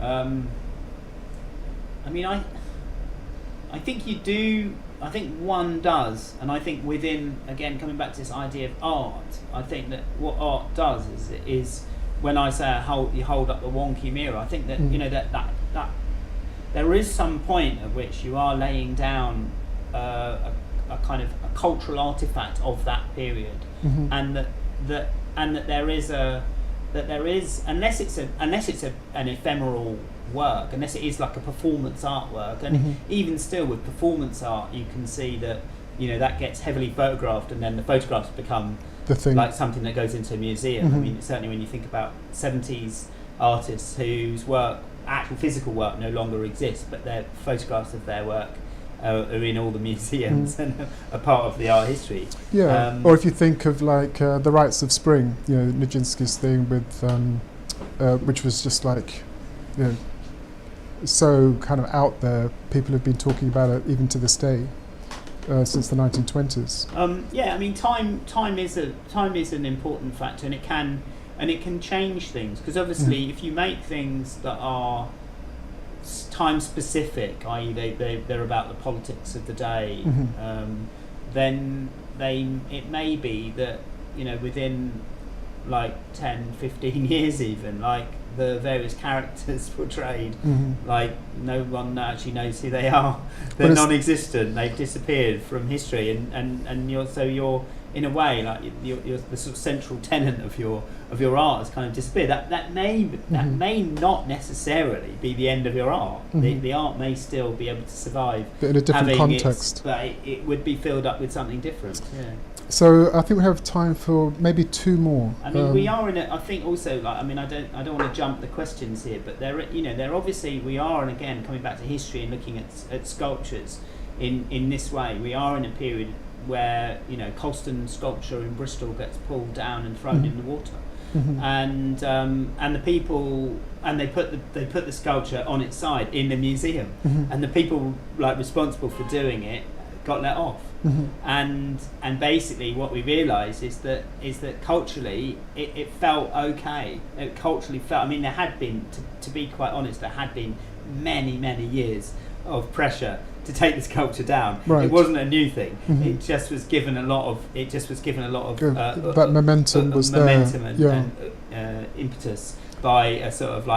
I mean, I think you do. I think one does, and I think within, again, coming back to this idea of art, I think that what art does is when I say you hold up the wonky mirror, I think that that there is some point at which you are laying down a kind of a cultural artifact of that period, and that there is unless it's an ephemeral work, unless it is like a performance artwork, and even still with performance art, you can see that that gets heavily photographed, and then the photographs become the thing, like something that goes into a museum. I mean, certainly when you think about 70s artists whose work, actual physical work, no longer exists, but their photographs of their work are in all the museums and are part of the art history. Yeah, or if you think of like The Rites of Spring, Nijinsky's thing with, which was just like, so kind of out there. People have been talking about it even to this day, since the 1920s. Yeah, I mean, time is an important factor, and it can change things, because obviously if you make things that are time specific, i.e. they're about the politics of the day, then it may be that within like 10-15 years even, like the various characters portrayed, Mhm. like no one actually knows who they are. They're But it's- non-existent. They've disappeared from history, and you're in a way like you're the sort of central tenet of your art has kind of disappeared. That Mhm. may not necessarily be the end of your art. Mhm. The art may still be able to survive, But in a different having context. but it would be filled up with something different. Yeah. So I think we have time for maybe two more. I mean, we are in a. I think also, like, I mean, I don't want to jump the questions here, but they're obviously we are, and again, coming back to history and looking at sculptures in this way, we are in a period where Colston sculpture in Bristol gets pulled down and thrown in the water, Mhm. and the people they put the sculpture on its side in the museum, Mhm. and the people like responsible for doing it got let off. Mhm. And basically what we realised is that culturally it felt okay. It culturally felt. I mean, there had been, to be quite honest, there had been many years of pressure to take the sculpture down. Right. It wasn't a new thing. Mhm. It just was given a lot of. Good. That momentum was there. momentum and, Yeah. and impetus by a sort of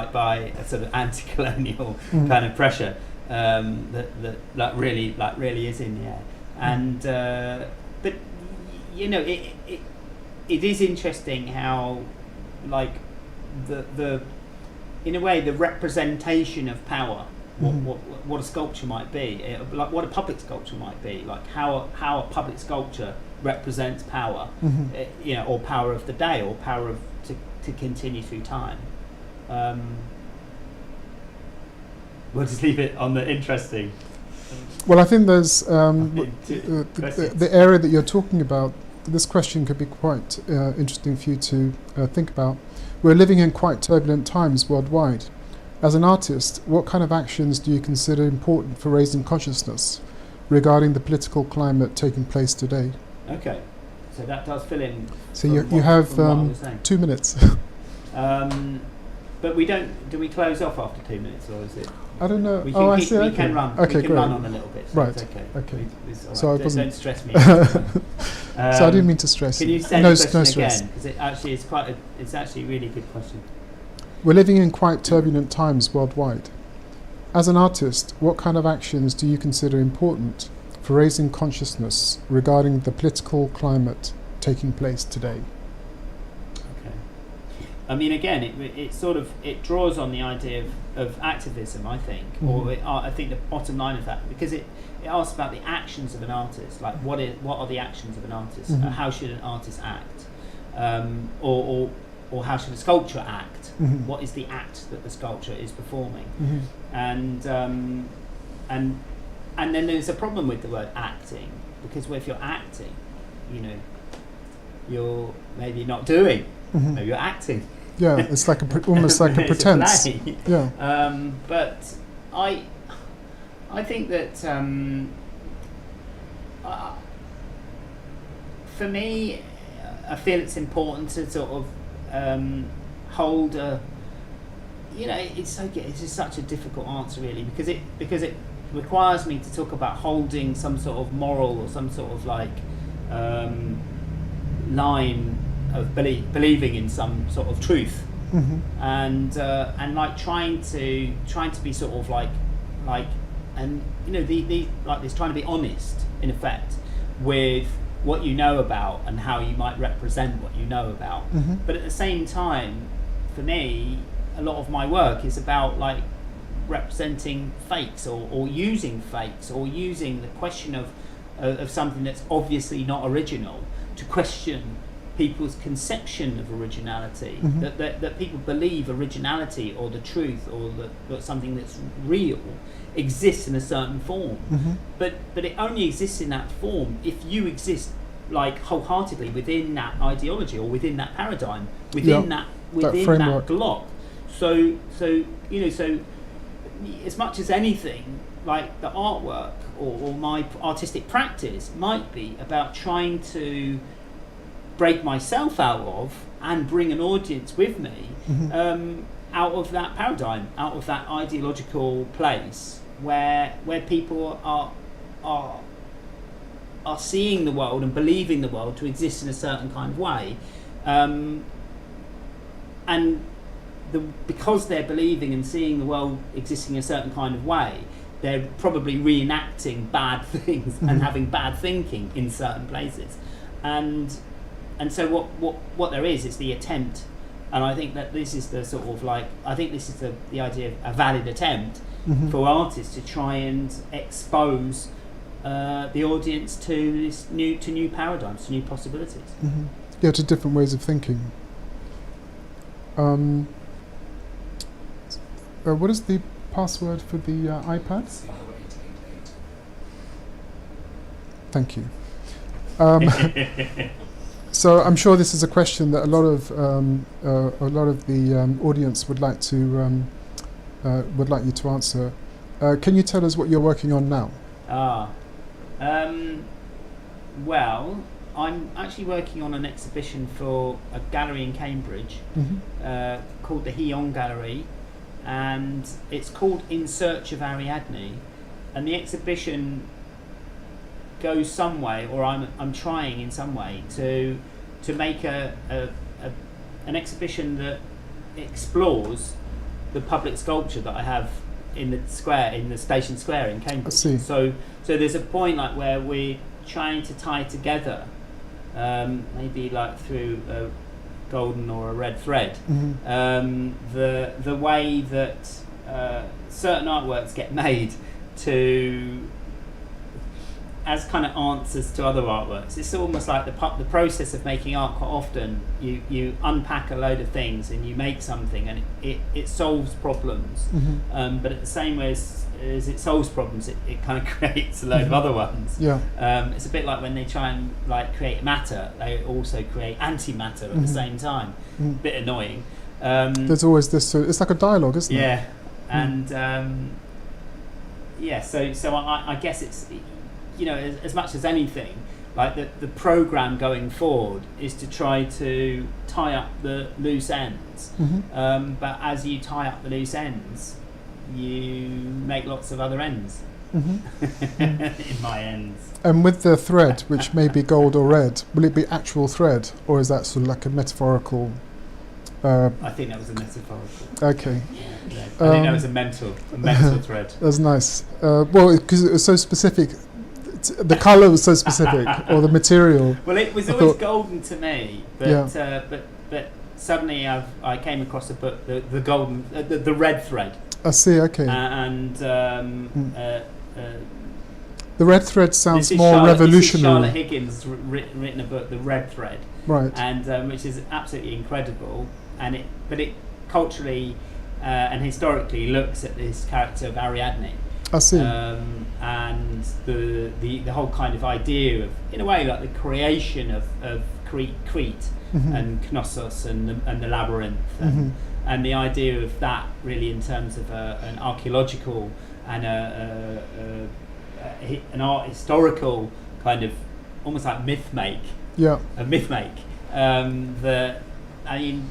anti-colonial Mhm. kind of pressure that really is in the air. And but it is interesting how like the in a way the representation of power, Mhm. what a sculpture might be, like what a public sculpture might be, like how a public sculpture represents power, Mhm. or power of the day, or power of to continue through time. We'll just leave it on the interesting. Well, I think there's Questions? the area that you're talking about. This question could be quite interesting for you to think about. We're living in quite turbulent times worldwide. As an artist, what kind of actions do you consider important for raising consciousness regarding the political climate taking place today? Okay, so that does fill in. So from you what- have from what I was saying. 2 minutes. But we don't. Do we close off after 2 minutes, or is it? I don't know. We Oh, I keep, see. We Okay. can run. Okay, we can great. run on a little bit. So Right. It's okay. Okay. It's all So I right. wasn't- Don't stress me. So I didn't mean to stress Can you. you say No, the no question stress. again? Because it actually is quite. It's actually a really good question. We're living in quite turbulent times worldwide. As an artist, what kind of actions do you consider important for raising consciousness regarding the political climate taking place today? Okay. I mean, again, it sort of draws on the idea of activism, I think, or I think the bottom line of that, because it asks about the actions of an artist, like what are the actions of an artist? Mhm. How should an artist act, or how should a sculpture act? Mhm. What is the act that the sculpture is performing? Mhm. And then there's a problem with the word acting, because if you're acting, you're maybe not doing, Mhm. maybe you're acting. Yeah, it's like almost like a It's pretense. play. Yeah. But I think that for me, I feel it's important to sort of hold a. It's just such a difficult answer, really, because it requires me to talk about holding some sort of moral or some sort of line of believing in some sort of truth. Mhm. And like trying to be sort of like and the like this, trying to be honest in effect with what you know about and how you might represent what you know about. Mhm. But at the same time, for me, a lot of my work is about like representing fakes or using fakes, or using the question of something that's obviously not original to question people's conception of originality. Mhm. That people believe originality or the truth or that something that's real exists in a certain form. Mhm. But it only exists in that form if you exist like wholeheartedly within that ideology or within that paradigm, within Yeah, that framework. block. So as much as anything, like the artwork or my artistic practice might be about trying to break myself out of and bring an audience with me Mhm. out of that paradigm, out of that ideological place where people are seeing the world and believing the world to exist in a certain kind of way, and because they're believing and seeing the world existing in a certain kind of way, they're probably reenacting bad things and having bad thinking in certain places, and so what there is the attempt, and I think that this is the sort of like, I think this is the idea of a valid attempt for artists to try and expose the audience to new paradigms, to new possibilities. Yeah, to different ways of thinking. What is the password for the iPad? Thank you. So I'm sure this is a question that a lot of the audience would like you to answer. Can you tell us what you're working on now? Well, I'm actually working on an exhibition for a gallery in Cambridge called the He-On Gallery, and it's called In Search of Ariadne, and the exhibition goes some way, or I'm trying in some way to make an exhibition that explores the public sculpture that I have in the square, in the Station Square in Cambridge. I see. So there's a point like where we're trying to tie together, maybe like through a golden or a red thread, the way that certain artworks get made to as kind of answers to other artworks. It's almost like the process of making art. Quite often you unpack a load of things and you make something, and it solves problems, but at the same way as it solves problems, it kind of creates a load of other ones. It's a bit like when they try and like create matter, they also create antimatter at the same time. Bit annoying. There's always this, it's like a dialogue, isn't it? Yeah, and so I guess it's, you know, as much as anything, like the program going forward is to try to tie up the loose ends. But as you tie up the loose ends, you make lots of other ends. In my ends. And with the thread, which may be gold or red, will it be actual thread, or is that sort of like a metaphorical? I think that was a metaphorical. Okay. Yeah, I think that was a mental thread. That's nice. Well, because it was so specific. The colour was so specific, or the material. Well, it was always golden to me, but but suddenly I came across a book, the golden, the red thread. I see. Okay. And the red thread sounds more revolutionary. Charlotte Higgins written a book, The Red Thread, right? And which is absolutely incredible, and it culturally and historically looks at this character of Ariadne. I see. And the whole kind of idea of, in a way, like the creation of Crete and Knossos and the labyrinth, and the idea of that really in terms of an archaeological and an art historical kind of almost like myth make. Yeah. A myth make. That, I mean,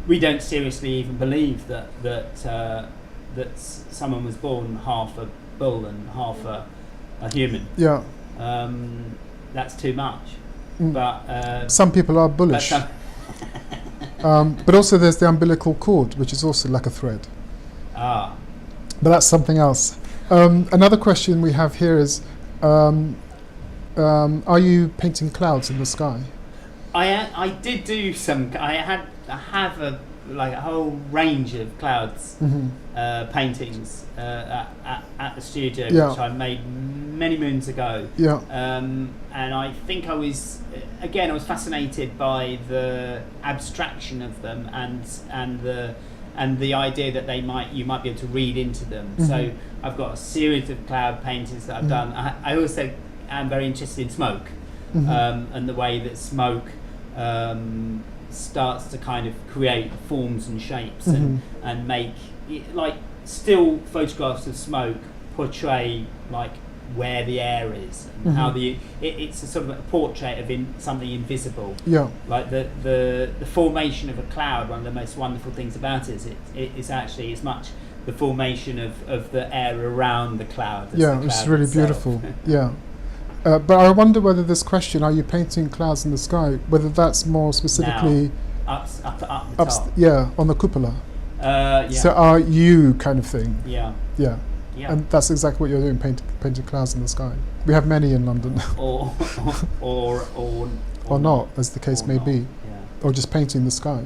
we don't seriously even believe that someone was born half a bull and half a human. Yeah. That's too much. But some people are bullish. But also there's the umbilical cord, which is also like a thread. But that's something else. Another question we have here is, are you painting clouds in the sky? I did do some. I have a whole range of clouds paintings at the studio, which I made many moons ago. Yeah. And I think I was fascinated by the abstraction of them and the idea that you might be able to read into them. So I've got a series of cloud paintings that I've done. I also am very interested in smoke, and the way that smoke starts to kind of create forms and shapes and make like still photographs of smoke portray like where the air is and how it's a sort of a portrait of something invisible. Yeah. Like the formation of a cloud, one of the most wonderful things about it is it's actually as much the formation of the air around the cloud. Yeah, it's really beautiful. Yeah. But I wonder whether this question, are you painting clouds in the sky, whether that's more specifically up the top. Yeah, on the cupola. Yeah. So are you kind of thing. yeah. Yeah. Yeah. And that's exactly what you're doing, painting clouds in the sky. We have many in London. or Or not, as the case or may not, be. Yeah. Or just painting the sky.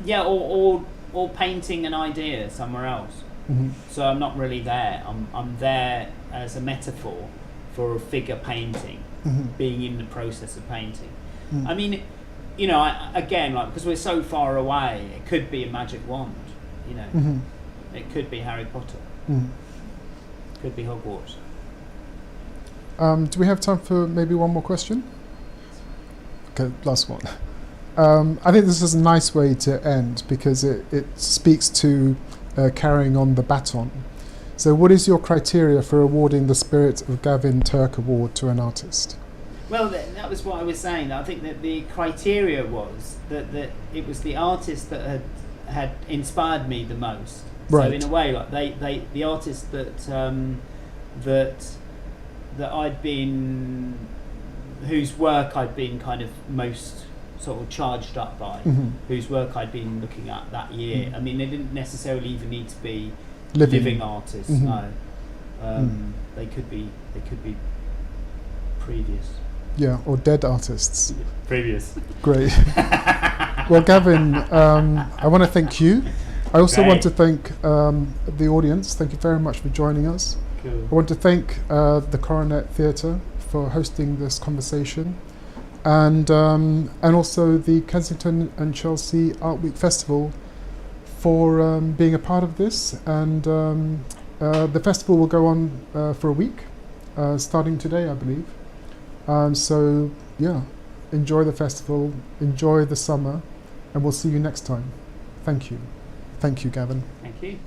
Yeah. Or painting an idea somewhere else. Hmm. So I'm not really there. I'm there as a metaphor for a figure painting, Hmm. being in the process of painting. Mm. I mean, you know, again, like, because we're so far away, it could be a magic wand. You know, Hmm. it could be Harry Potter. Mm. It could be Hogwarts. Do we have time for maybe one more question? Okay, last one. I think this is a nice way to end because it speaks to carrying on the baton. So what is your criteria for awarding the Spirit of Gavin Turk Award to an artist? Well, that was what I was saying. I think that the criteria was that it was the artist that had inspired me the most. Right. So in a way, like the artist that I'd been, whose work I'd been kind of most sort of charged up by, Hmm. whose work I'd been looking at that year. Mm. I mean, they didn't necessarily even need to be Living. artists. Mhm. No, Mm. they could be previous. Yeah, or dead artists. Previous. Great. Well, Gavin, I want to thank you. I also want to thank the audience. Thank you very much for joining us. Cool. I want to thank the Coronet Theatre for hosting this conversation, and also the Kensington and Chelsea Art Week Festival for being a part of this. And the festival will go on for a week, starting today, I believe. So yeah, enjoy the festival, enjoy the summer, and we'll see you next time. Thank you. Thank you, Gavin. Thank you.